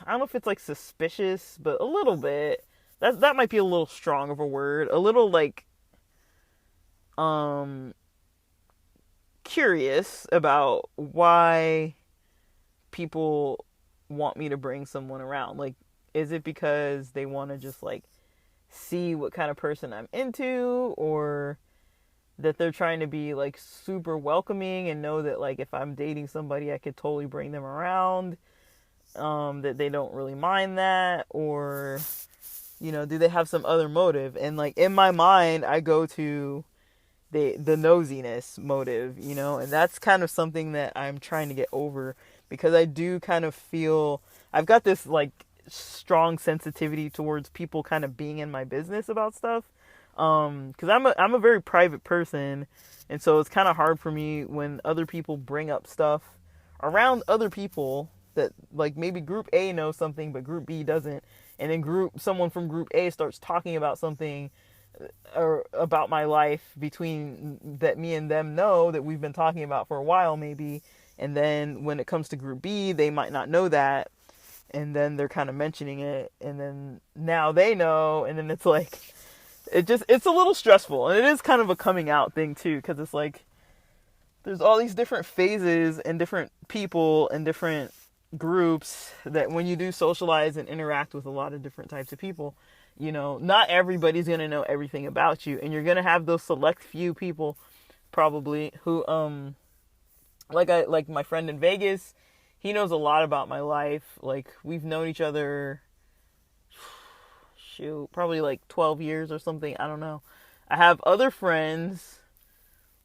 don't know if it's like suspicious, but a little bit. That might be a little strong of a word. A little like um curious about why people want me to bring someone around. Like, is it because they want to just like see what kind of person I'm into, or that they're trying to be like super welcoming and know that like if I'm dating somebody I could totally bring them around, that they don't really mind that, or do they have some other motive? And like in my mind I go to the nosiness motive, and that's kind of something that I'm trying to get over, because I do kind of feel I've got this like strong sensitivity towards people kind of being in my business about stuff, because I'm a very private person, and so it's kind of hard for me when other people bring up stuff around other people that like maybe group A knows something but group B doesn't, and then someone from group A starts talking about something or about my life between that me and them know that we've been talking about for a while maybe, and then when it comes to group B they might not know that, and then they're kind of mentioning it, and then now they know, and then it's like it's a little stressful, and it is kind of a coming out thing too, because it's like there's all these different phases and different people and different groups that when you do socialize and interact with a lot of different types of people, not everybody's going to know everything about you, and you're going to have those select few people probably who like my friend in Vegas, he knows a lot about my life. Like we've known each other probably like 12 years or something, I don't know. I have other friends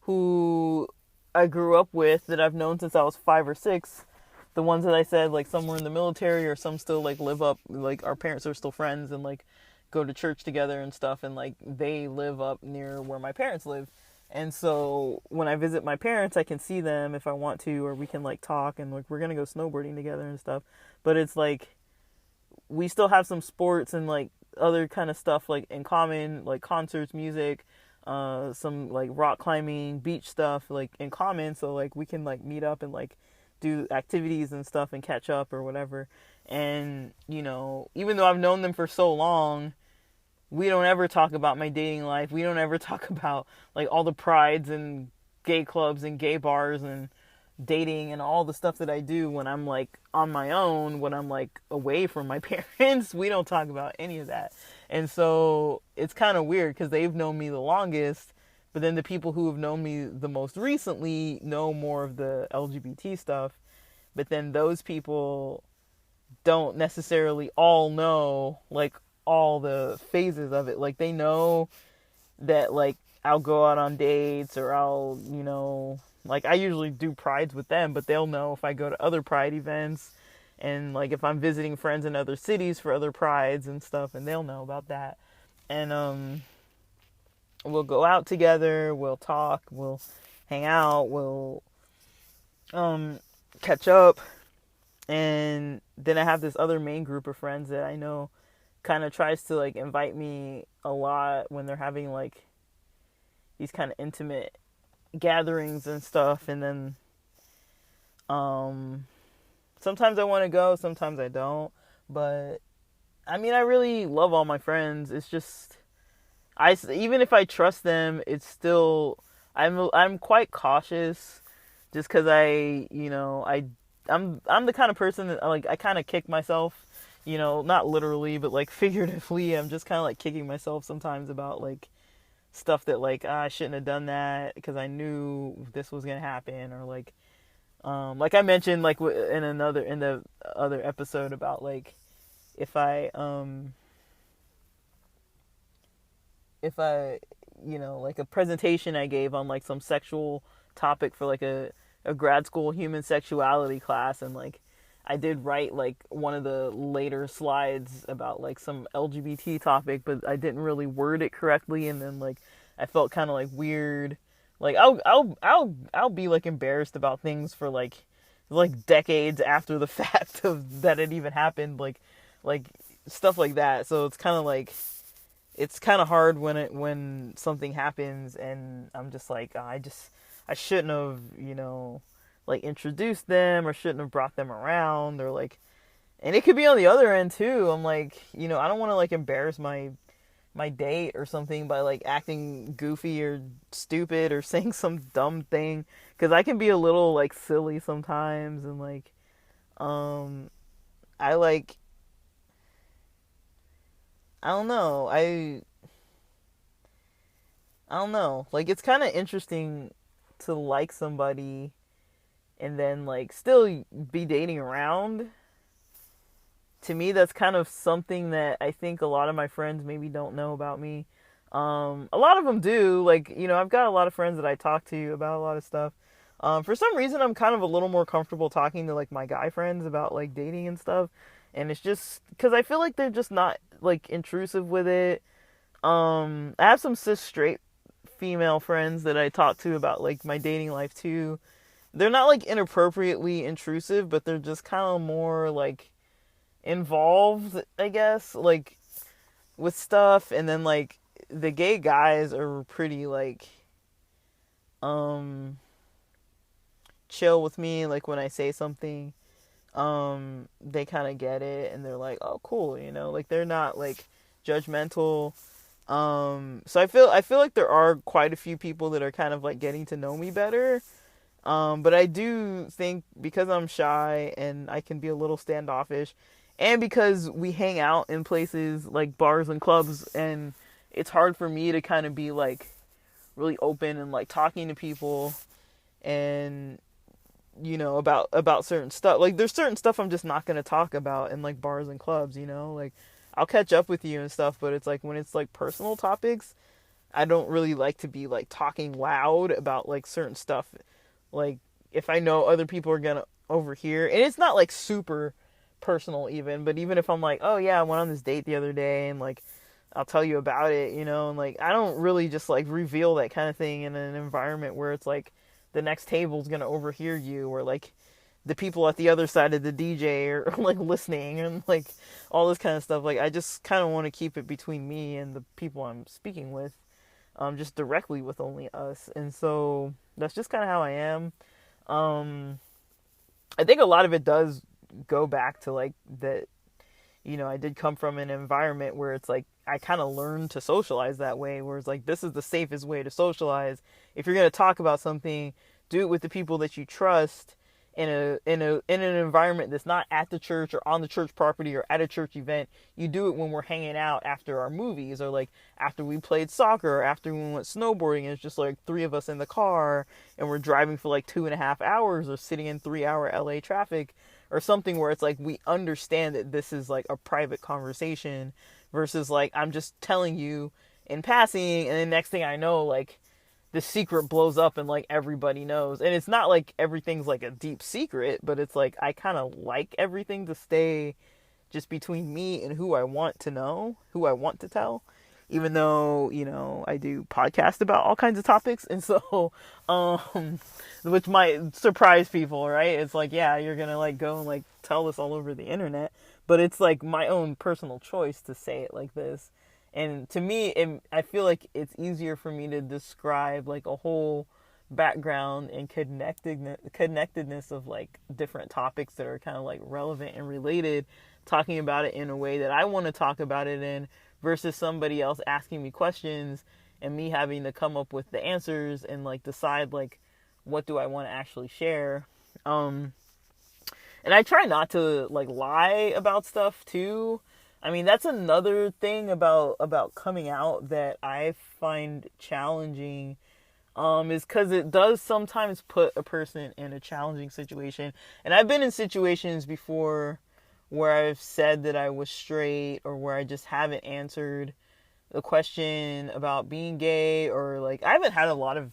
who I grew up with that I've known since I was 5 or 6. The ones that I said, like, some were in the military, or some still like live up, like our parents are still friends and like go to church together and stuff, and like they live up near where my parents live. And so when I visit my parents, I can see them if I want to, or we can like talk, and like we're gonna go snowboarding together and stuff. But it's like we still have some sports and like other kind of stuff like in common, like concerts, music, some like rock climbing, beach stuff like in common. So like we can like meet up and like do activities and stuff and catch up or whatever. And even though I've known them for so long, we don't ever talk about my dating life. We don't ever talk about like all the prides and gay clubs and gay bars and dating and all the stuff that I do when I'm like on my own, when I'm like away from my parents. We don't talk about any of that. And so it's kind of weird because they've known me the longest, but then the people who have known me the most recently know more of the LGBT stuff. But then those people don't necessarily all know like all the phases of it. Like they know that like I'll go out on dates, or I'll, like I usually do prides with them, but they'll know if I go to other pride events, and like if I'm visiting friends in other cities for other prides and stuff, and they'll know about that. And we'll go out together, we'll talk, we'll hang out, we'll catch up. And then I have this other main group of friends that I know kind of tries to like invite me a lot when they're having like these kind of intimate gatherings and stuff. And then sometimes I want to go, sometimes I don't. But I mean, I really love all my friends. It's just even if I trust them, it's still I'm quite cautious, just because I'm the kind of person that like I kind of kick myself, not literally but like figuratively. I'm just kind of like kicking myself sometimes about like stuff that like I shouldn't have done that because I knew this was gonna happen, or like I mentioned like in the other episode about like if I if I, like a presentation I gave on like some sexual topic for like a grad school human sexuality class, and like I did write like one of the later slides about like some LGBT topic, but I didn't really word it correctly, and then like I felt kind of like weird. Like I'll be like embarrassed about things for like decades after the fact of that it even happened, like stuff like that. So it's kind of hard when something happens and I'm just like, oh, I shouldn't have, like introduced them, or shouldn't have brought them around, or like, and it could be on the other end too. I'm like, I don't want to like embarrass my date or something by like acting goofy or stupid or saying some dumb thing, because I can be a little like silly sometimes, and like um I like I don't know. I don't know. Like it's kind of interesting to like somebody and then like still be dating around. To me, that's kind of something that I think a lot of my friends maybe don't know about me. A lot of them do. Like, I've got a lot of friends that I talk to about a lot of stuff. For some reason, I'm kind of a little more comfortable talking to like my guy friends about like dating and stuff. And it's just because I feel like they're just not like intrusive with it. I have some cis straight female friends that I talk to about like my dating life too. They're not like inappropriately intrusive, but they're just kind of more like involved, I guess, like with stuff. And then like the gay guys are pretty like um chill with me. Like when I say something, they kind of get it and they're like, oh cool, like they're not like judgmental. So I feel like there are quite a few people that are kind of like getting to know me better. But I do think because I'm shy and I can be a little standoffish, and because we hang out in places like bars and clubs, and it's hard for me to kind of be like really open and like talking to people and about certain stuff. Like there's certain stuff I'm just not going to talk about in like bars and clubs, like I'll catch up with you and stuff, but it's like when it's like personal topics, I don't really like to be like talking loud about like certain stuff. Like if I know other people are gonna overhear, and it's not like super personal even, but even if I'm like, oh yeah, I went on this date the other day, and like I'll tell you about it, and like I don't really just like reveal that kind of thing in an environment where it's like the next table's gonna overhear you, or like the people at the other side of the DJ are like listening, and like all this kind of stuff. Like I just kind of want to keep it between me and the people I'm speaking with, just directly with only us. And so that's just kind of how I am. I think a lot of it does go back to like that, I did come from an environment where it's like I kind of learned to socialize that way, where it's like this is the safest way to socialize. If you're going to talk about something, do it with the people that you trust, in an environment that's not at the church or on the church property or at a church event. You do it when we're hanging out after our movies, or like after we played soccer, or after we went snowboarding, and it's just like three of us in the car and we're driving for like 2.5 hours, or sitting in 3-hour LA traffic or something, where it's like we understand that this is like a private conversation versus like I'm just telling you in passing, and the next thing I know, like the secret blows up and like everybody knows. And it's not like everything's like a deep secret, but it's like I kind of like everything to stay just between me and who I want to know, who I want to tell, even though, I do podcasts about all kinds of topics. And so, which might surprise people, right? It's like, yeah, you're going to like go and like tell this all over the internet, but it's like my own personal choice to say it like this. And to me, I feel like it's easier for me to describe like a whole background and connectedness of like different topics that are kind of like relevant and related, talking about it in a way that I want to talk about it in, versus somebody else asking me questions and me having to come up with the answers and like decide like what do I want to actually share. And I try not to like lie about stuff too. I mean, that's another thing about coming out that I find challenging, is because it does sometimes put a person in a challenging situation. And I've been in situations before where I've said that I was straight, or where I just haven't answered the question about being gay, or like I haven't had a lot of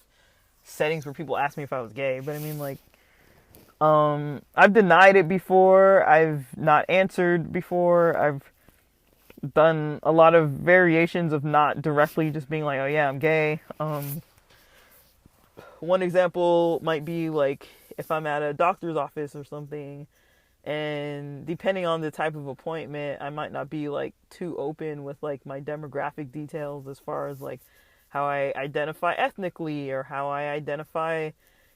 settings where people ask me if I was gay, but I mean, like, I've denied it before. I've not answered before. I've done a lot of variations of not directly just being like, oh yeah, I'm gay. One example might be like if I'm at a doctor's office or something, and depending on the type of appointment, I might not be like too open with like my demographic details as far as like how I identify ethnically, or how I identify,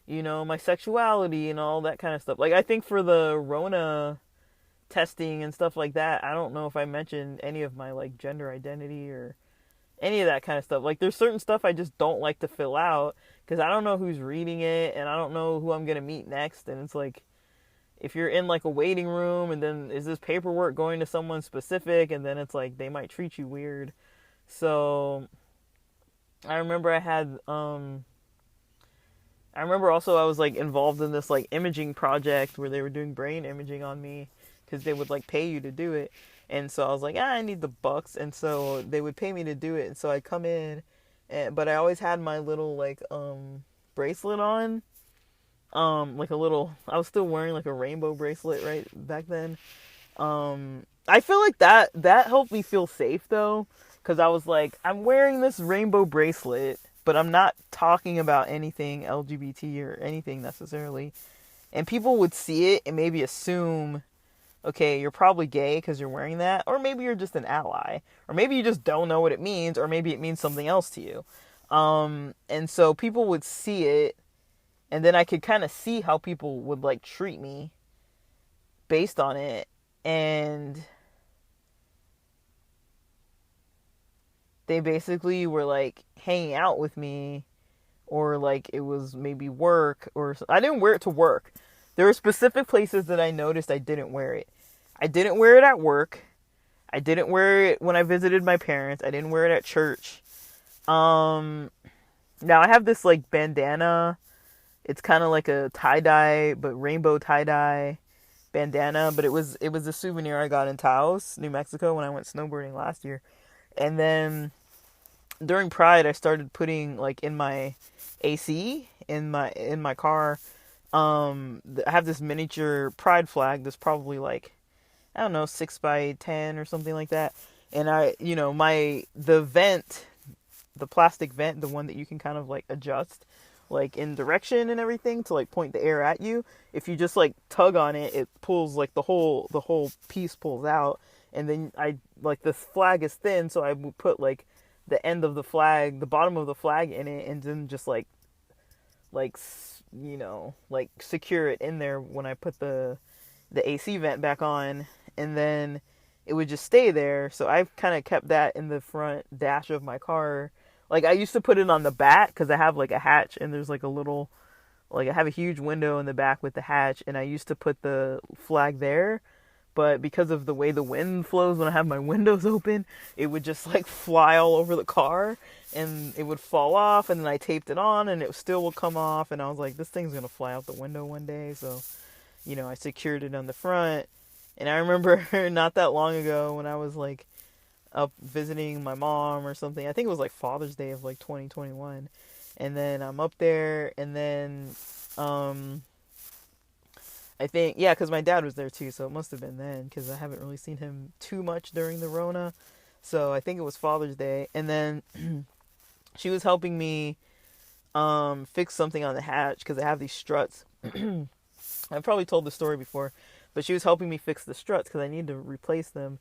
my sexuality and all that kind of stuff. Like, I think for the Rona testing and stuff like that, I don't know if I mentioned any of my like gender identity or any of that kind of stuff. Like, there's certain stuff I just don't like to fill out because I don't know who's reading it, and I don't know who I'm going to meet next. And it's like, if you're in like a waiting room, and then is this paperwork going to someone specific, and then it's like they might treat you weird. So I remember I remember also I was like involved in this like imaging project where they were doing brain imaging on me, because they would like pay you to do it. And so I was like, I need the bucks, and so they would pay me to do it. And so I'd come in, but I always had my little like bracelet on, like a little, I was still wearing like a rainbow bracelet right back then. I feel like that helped me feel safe though, because I was like, I'm wearing this rainbow bracelet, but I'm not talking about anything LGBT or anything necessarily. And people would see it and maybe assume, okay, you're probably gay because you're wearing that, or maybe you're just an ally, or maybe you just don't know what it means, or maybe it means something else to you. And so people would see it, and then I could kind of see how people would like treat me based on it. And they basically were like hanging out with me, or like it was maybe work, or I didn't wear it to work. There were specific places that I noticed I didn't wear it. I didn't wear it at work. I didn't wear it when I visited my parents. I didn't wear it at church. Now I have this like bandana. It's kind of like a tie-dye, but rainbow tie-dye bandana, but it was a souvenir I got in Taos, New Mexico, when I went snowboarding last year. And then during Pride, I started putting like in my AC in my car. I have this miniature Pride flag that's probably like, I don't know, 6x10 or something like that. And the vent, the plastic vent, the one that you can kind of like adjust like in direction and everything to like point the air at you. If you just like tug on it, it pulls like the whole piece pulls out. And then I like, this flag is thin, so I would put like the end of the flag, the bottom of the flag in it, and then just like secure it in there when I put the AC vent back on, and then it would just stay there. So I've kind of kept that in the front dash of my car. Like, I used to put it on the back because I have like a hatch, and there's like a little, like I have a huge window in the back with the hatch, and I used to put the flag there. But because of the way the wind flows when I have my windows open, it would just like fly all over the car, and it would fall off, and then I taped it on, and it still would come off, and I was like, this thing's gonna fly out the window one day. So, I secured it on the front. And I remember not that long ago when I was like up visiting my mom or something, I think it was like Father's Day of like 2021, and then I'm up there, and then I think, yeah, because my dad was there too, so it must have been then, because I haven't really seen him too much during the Rona. So I think it was Father's Day. And then she was helping me fix something on the hatch, because I have these struts. I've probably told the story before, but she was helping me fix the struts because I need to replace them.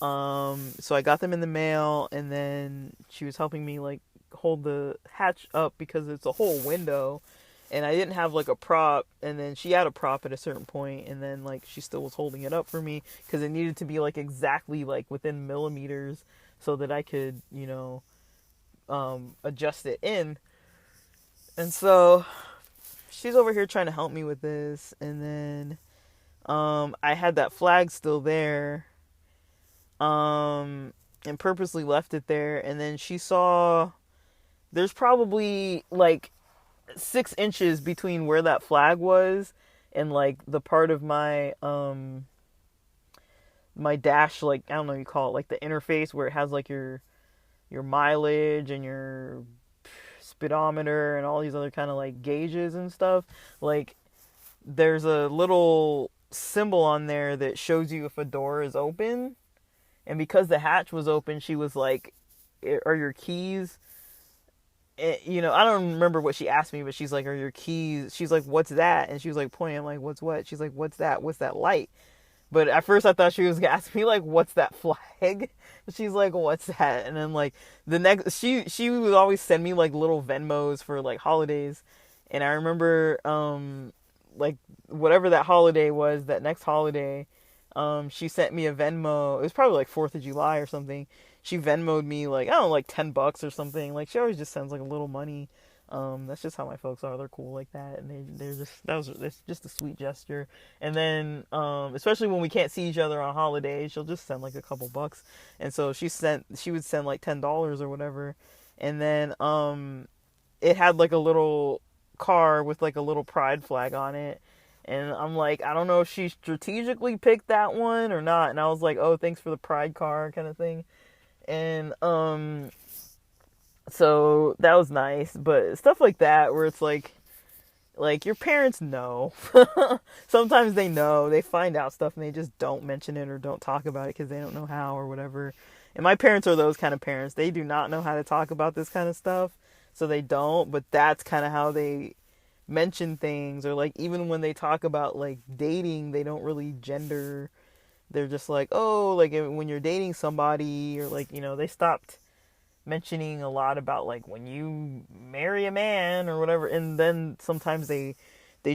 So I got them in the mail, and then she was helping me like hold the hatch up because it's a whole window. And I didn't have like a prop, and then she had a prop at a certain point, and then like she still was holding it up for me because it needed to be like exactly like within millimeters so that I could, adjust it in. And so she's over here trying to help me with this, and then I had that flag still there, and purposely left it there. And then she saw there's probably like 6 inches between where that flag was and like the part of my dash, like I don't know, you call it like the interface where it has like your mileage and your speedometer and all these other kind of like gauges and stuff. Like there's a little symbol on there that shows you if a door is open. And because the hatch was open, she was like, "Are your keys?" I don't remember what she asked me, but she's like, "Are your keys?" She's like, "What's that?" And she was like pointing. I'm like, "What's what?" She's like, "What's that? What's that light?" But at first I thought she was asking me like, "What's that flag?" She's like, "What's that?" And then like the next, she would always send me like little Venmos for like holidays, and I remember like whatever that holiday was, that next holiday, she sent me a Venmo. It was probably like 4th of July or something. She Venmoed me like I don't know, like $10 or something. Like she always just sends like a little money. That's just how my folks are. They're cool like that, and they're just it's just a sweet gesture. And then, especially when we can't see each other on holidays, she'll just send like a couple bucks. And so she would send like $10 or whatever, and then it had like a little car with like a little pride flag on it. And I'm like, I don't know if she strategically picked that one or not. And I was like, oh, thanks for the pride car kind of thing. And so that was nice, but stuff like that where it's like your parents know. Sometimes they know, they find out stuff and they just don't mention it or don't talk about it because they don't know how or whatever. And my parents are those kind of parents. They do not know how to talk about this kind of stuff, so they don't. But that's kind of how they mention things. Or like even when they talk about like dating, they don't really gender. They're just like, oh, like when you're dating somebody, or like they stopped mentioning a lot about like when you marry a man or whatever. And then sometimes they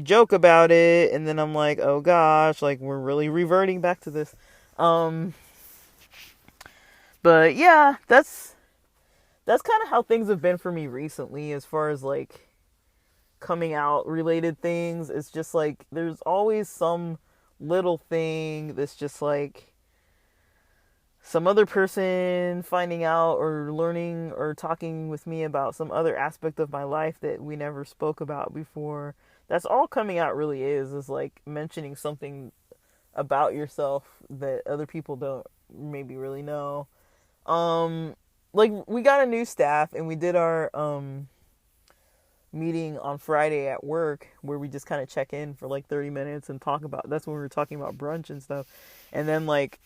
joke about it, and then I'm like, oh gosh, like we're really reverting back to this. But yeah, that's kind of how things have been for me recently as far as like coming out related things. It's just like there's always some little thing that's just like some other person finding out or learning or talking with me about some other aspect of my life that we never spoke about before. That's all coming out really is like mentioning something about yourself that other people don't maybe really know. Like we got a new staff and we did our meeting on Friday at work where we just kind of check in for like 30 minutes and talk about, that's when we were talking about brunch and stuff. And then like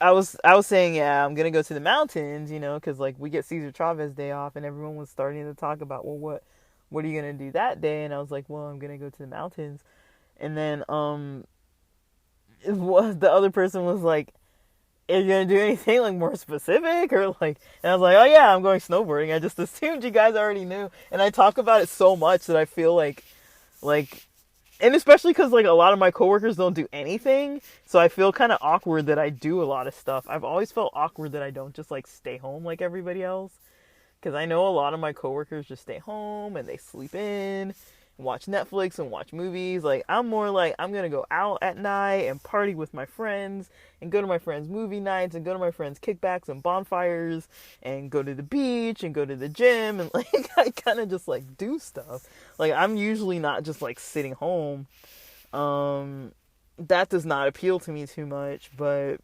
I was saying, yeah, I'm gonna go to the mountains, because like we get Cesar Chavez Day off, and everyone was starting to talk about, well, what are you gonna do that day? And I was like, well, I'm gonna go to the mountains. And then the other person was like, are you gonna do anything like more specific or like? And I was like, oh yeah, I'm going snowboarding. I just assumed you guys already knew, and I talk about it so much that I feel like. And especially because like a lot of my coworkers don't do anything, so I feel kind of awkward that I do a lot of stuff. I've always felt awkward that I don't just like stay home like everybody else, because I know a lot of my coworkers just stay home and they sleep in, and watch Netflix and watch movies. Like I'm more like I'm gonna go out at night and party with my friends and go to my friends' movie nights and go to my friends' kickbacks and bonfires and go to the beach and go to the gym, and like I kind of just like do stuff. Like I'm usually not just like sitting home. That does not appeal to me too much, but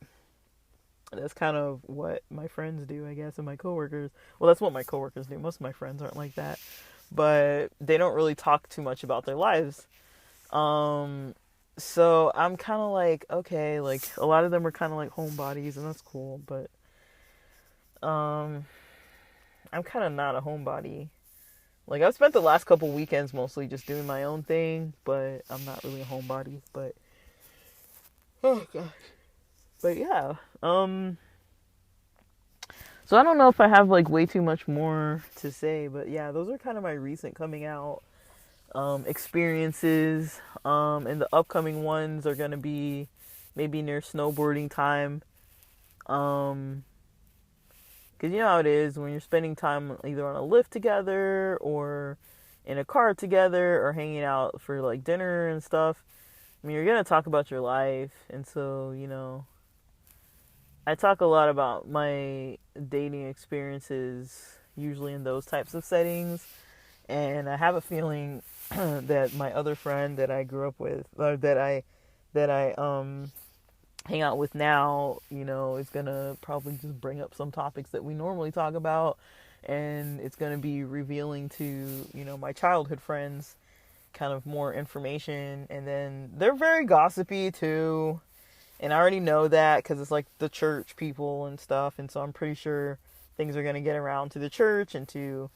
that's kind of what my friends do, I guess, and my coworkers. Well, that's what my coworkers do. Most of my friends aren't like that, but they don't really talk too much about their lives. So I'm kind of like, okay, like a lot of them are kind of like homebodies, and that's cool, but I'm kind of not a homebody. Like I've spent the last couple weekends mostly just doing my own thing, but I'm not really a homebody. But oh gosh, but yeah. So I don't know if I have like way too much more to say, but yeah, those are kind of my recent coming out experiences. And the upcoming ones are gonna be maybe near snowboarding time. Because you know how it is when you're spending time either on a lift together or in a car together or hanging out for like dinner and stuff. I mean, you're going to talk about your life. And so, I talk a lot about my dating experiences, usually in those types of settings, and I have a feeling that my other friend that I grew up with, or that I hang out with now, is gonna probably just bring up some topics that we normally talk about, and it's gonna be revealing to my childhood friends kind of more information, and then they're very gossipy too. And I already know that because it's like the church people and stuff. And so I'm pretty sure things are going to get around to the church and to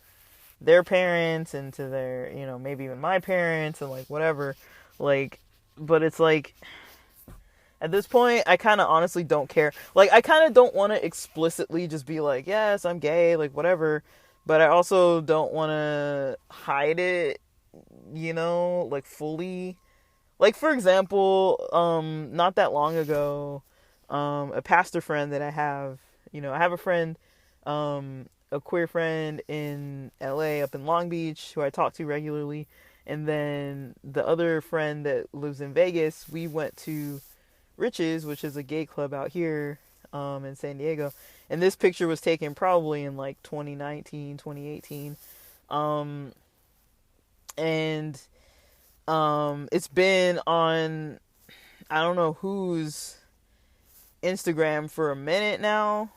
their parents and to their, maybe even my parents and like whatever. Like, but it's like at this point, I kind of honestly don't care. Like, I kind of don't want to explicitly just be like, yes, I'm gay, like whatever. But I also don't want to hide it, like fully. Like, for example, not that long ago, a pastor friend that I have, I have a friend, a queer friend in LA, up in Long Beach, who I talk to regularly. And then the other friend that lives in Vegas, we went to Riches, which is a gay club out here, in San Diego. And this picture was taken probably in like 2019, 2018. And it's been on, I don't know whose Instagram for a minute now.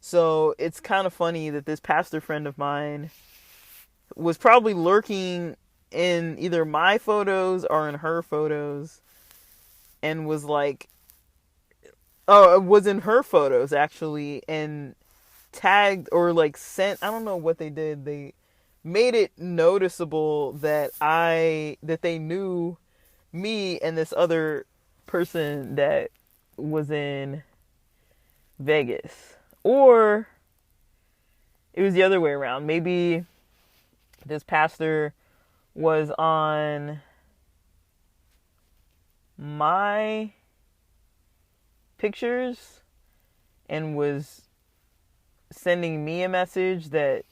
So it's kind of funny that this pastor friend of mine was probably lurking in either my photos or in her photos, and was like, oh, it was in her photos actually, and tagged or like sent, I don't know what they did. They made it noticeable that they knew me and this other person that was in Vegas. Or it was the other way around. Maybe this pastor was on my pictures and was sending me a message that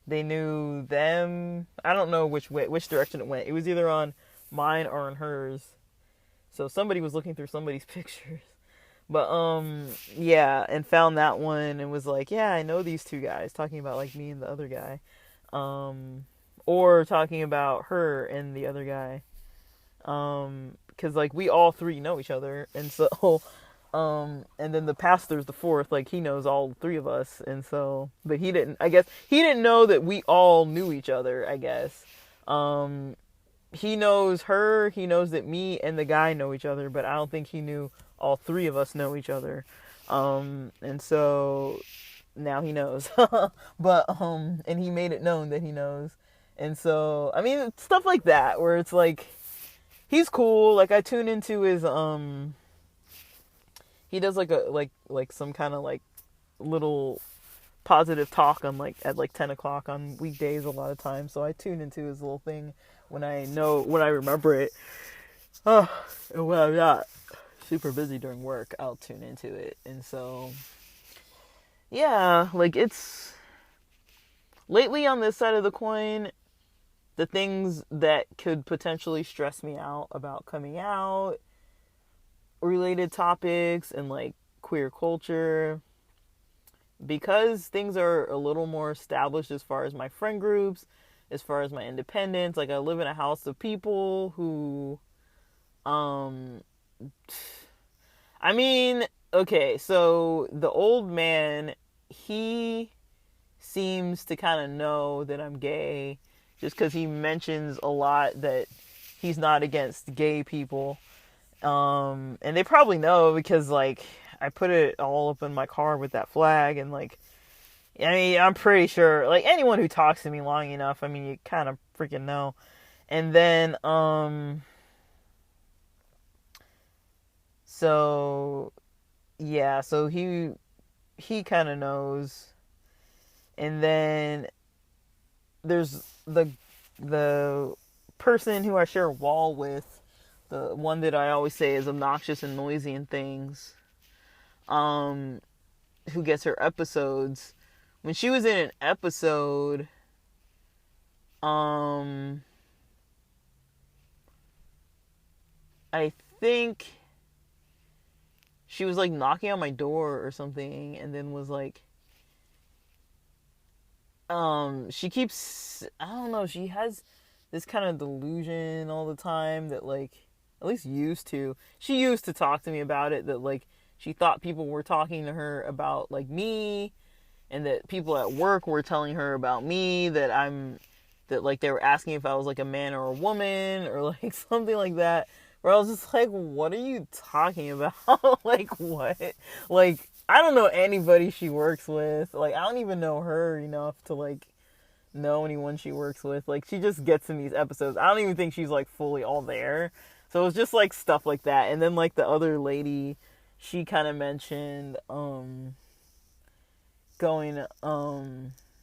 they knew them. I don't know which direction it went. It was either on mine or on hers. So somebody was looking through somebody's pictures. But yeah, and found that one and was like, yeah, I know these two guys, talking about like me and the other guy. Or talking about her and the other guy. Cuz like we all three know each other, and so and then the pastor's the fourth, like he knows all three of us, and so, but he didn't know that we all knew each other, I guess. He knows her, he knows that me and the guy know each other, but I don't think he knew all three of us know each other. And so now he knows. But and he made it known that he knows. And so, I mean, stuff like that where it's like he's cool. Like I tune into his he does like a like some kind of like little positive talk on like at like 10 o'clock on weekdays a lot of times. So I tune into his little thing when I remember it. And when I'm not super busy during work, I'll tune into it. And so yeah, like it's lately on this side of the coin, the things that could potentially stress me out about coming out, related topics, and like queer culture, because things are a little more established as far as my friend groups, as far as my independence. Like I live in a house of people who I mean, okay, so the old man, he seems to kind of know that I'm gay just because he mentions a lot that he's not against gay people. And they probably know because, like, I put it all up in my car with that flag, and, like, I mean, I'm pretty sure, like, anyone who talks to me long enough, I mean, you kind of freaking know. And then, so, yeah, so he kind of knows. And then there's the person who I share a wall with, the one that I always say is obnoxious and noisy and things, who gets her episodes. When she was in an episode, I think she was like knocking on my door or something, and then was like, she keeps, I don't know, she has this kind of delusion all the time that, like, at least she used to talk to me about it, that like she thought people were talking to her about like me, and that people at work were telling her about me, that like they were asking if I was like a man or a woman, or like something like that, where I was just like, what are you talking about? Like, what? Like, I don't know anybody she works with. Like, I don't even know her enough to like know anyone she works with. Like, she just gets in these episodes. I don't even think she's like fully all there. So it was just like stuff like that. And then like the other lady, she kind of mentioned going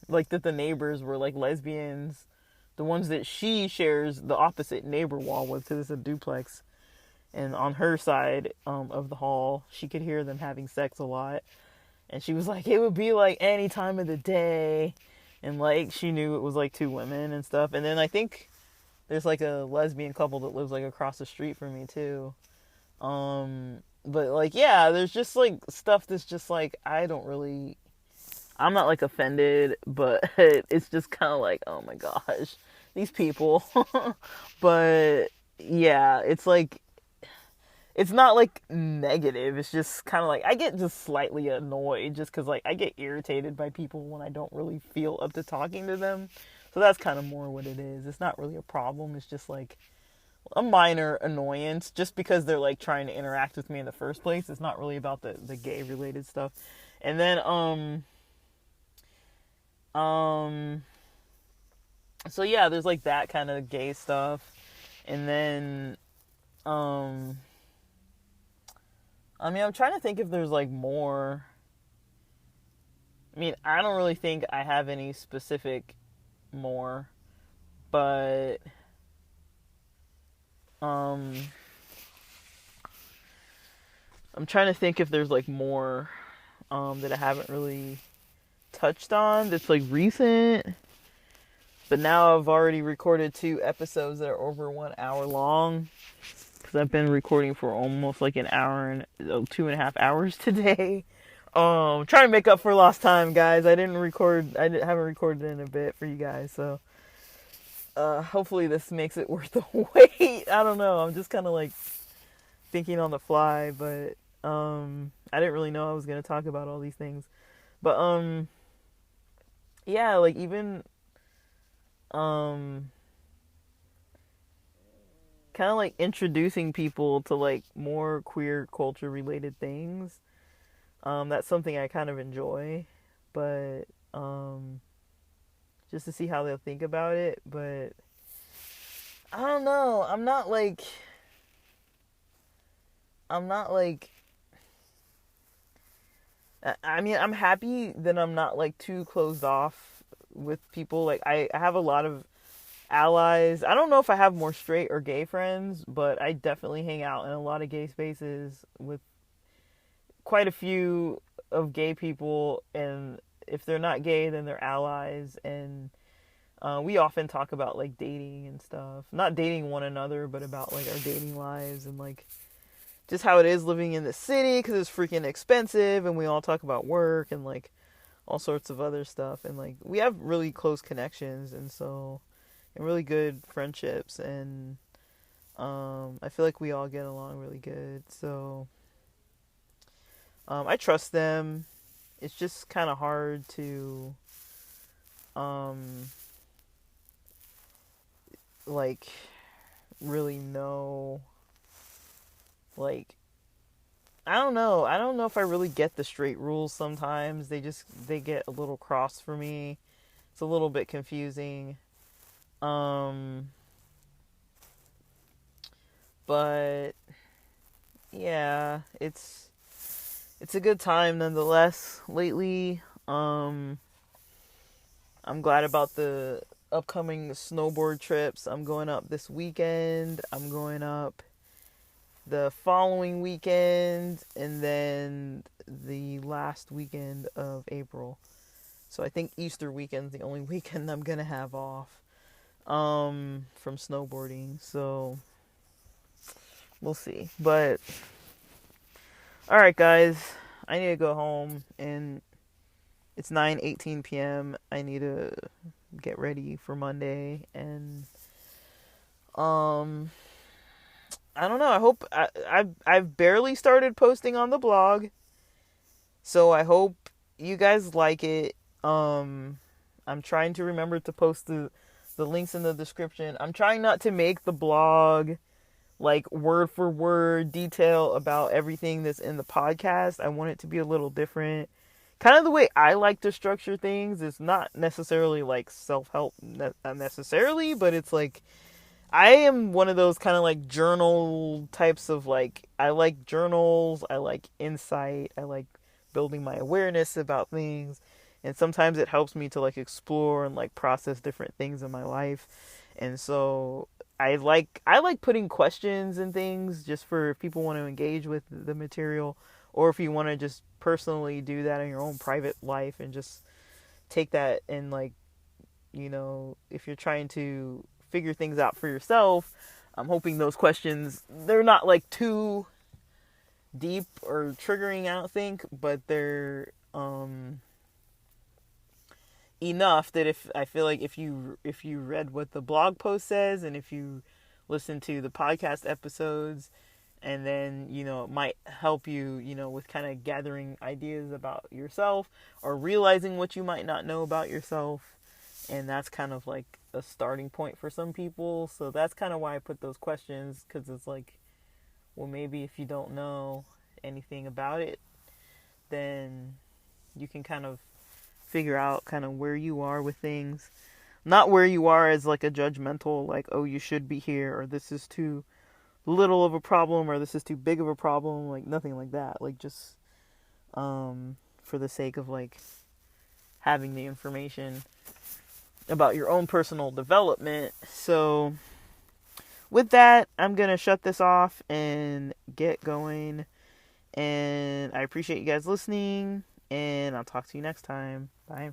like that the neighbors were like lesbians, the ones that she shares the opposite neighbor wall with, because it's a duplex. And on her side of the hall, she could hear them having sex a lot. And she was like, it would be like any time of the day. And like, she knew it was like two women and stuff. And then I think there's like a lesbian couple that lives like across the street from me too. But like, yeah, there's just like stuff that's just like, I'm not like offended, but it's just kind of like, oh my gosh, these people. But yeah, it's like, it's not like negative. It's just kind of like, I get just slightly annoyed just because like I get irritated by people when I don't really feel up to talking to them. So that's kind of more what it is. It's not really a problem. It's just like a minor annoyance just because they're like trying to interact with me in the first place. It's not really about the gay related stuff. And then so yeah, there's like that kind of gay stuff. And then I mean, I'm trying to think if there's like more. I mean, I don't really think I have any specific more, but I'm trying to think if there's like more that I haven't really touched on that's like recent. But now I've already recorded 2 episodes that are over 1 hour long, because I've been recording for almost like an hour and 2.5 hours today. Trying to make up for lost time, guys. I haven't recorded in a bit for you guys, so hopefully this makes it worth the wait. I don't know. I'm just kind of like thinking on the fly, but I didn't really know I was gonna talk about all these things. But yeah, like even kind of like introducing people to like more queer culture related things. That's something I kind of enjoy, but just to see how they'll think about it. But I don't know. I'm not like I mean, I'm happy that I'm not like too closed off with people. Like I have a lot of allies. I don't know if I have more straight or gay friends, but I definitely hang out in a lot of gay spaces with quite a few of gay people, and if they're not gay, then they're allies. And we often talk about like dating and stuff. Not dating one another, but about like our dating lives and like just how it is living in the city, because it's freaking expensive. And we all talk about work and like all sorts of other stuff. And like we have really close connections, and really good friendships. And I feel like we all get along really good. So I trust them. It's just kind of hard to like really know, like, I don't know if I really get the straight rules. Sometimes they get a little cross for me. It's a little bit confusing. But yeah, it's a good time nonetheless. Lately, I'm glad about the upcoming snowboard trips. I'm going up this weekend. I'm going up the following weekend, and then the last weekend of April. So I think Easter weekend's the only weekend I'm gonna have off from snowboarding. So we'll see. But All right, guys. I need to go home, and it's 9:18 p.m. I need to get ready for Monday, and um, I don't know. I hope I've barely started posting on the blog, so I hope you guys like it. I'm trying to remember to post the links in the description. I'm trying not to make the blog like word for word detail about everything that's in the podcast. I want it to be a little different. Kind of the way I like to structure things. It's not necessarily like self-help necessarily, but it's like I am one of those kind of like journal types of like, I like journals, I like insight, I like building my awareness about things. And sometimes it helps me to like explore and like process different things in my life. And so I like putting questions and things just for if people want to engage with the material, or if you want to just personally do that in your own private life and just take that and like, if you're trying to figure things out for yourself, I'm hoping those questions, they're not like too deep or triggering, I don't think, but they're enough that if I feel like if you read what the blog post says, and if you listen to the podcast episodes, and then it might help you with kind of gathering ideas about yourself, or realizing what you might not know about yourself. And that's kind of like a starting point for some people. So that's kind of why I put those questions, because it's like, well, maybe if you don't know anything about it, then you can kind of figure out kind of where you are with things. Not where you are as like a judgmental, like, oh, you should be here, or this is too little of a problem, or this is too big of a problem. Like, nothing like that. Like, just for the sake of like having the information about your own personal development. So with that, I'm going to shut this off and get going. And I appreciate you guys listening, and I'll talk to you next time. Bye.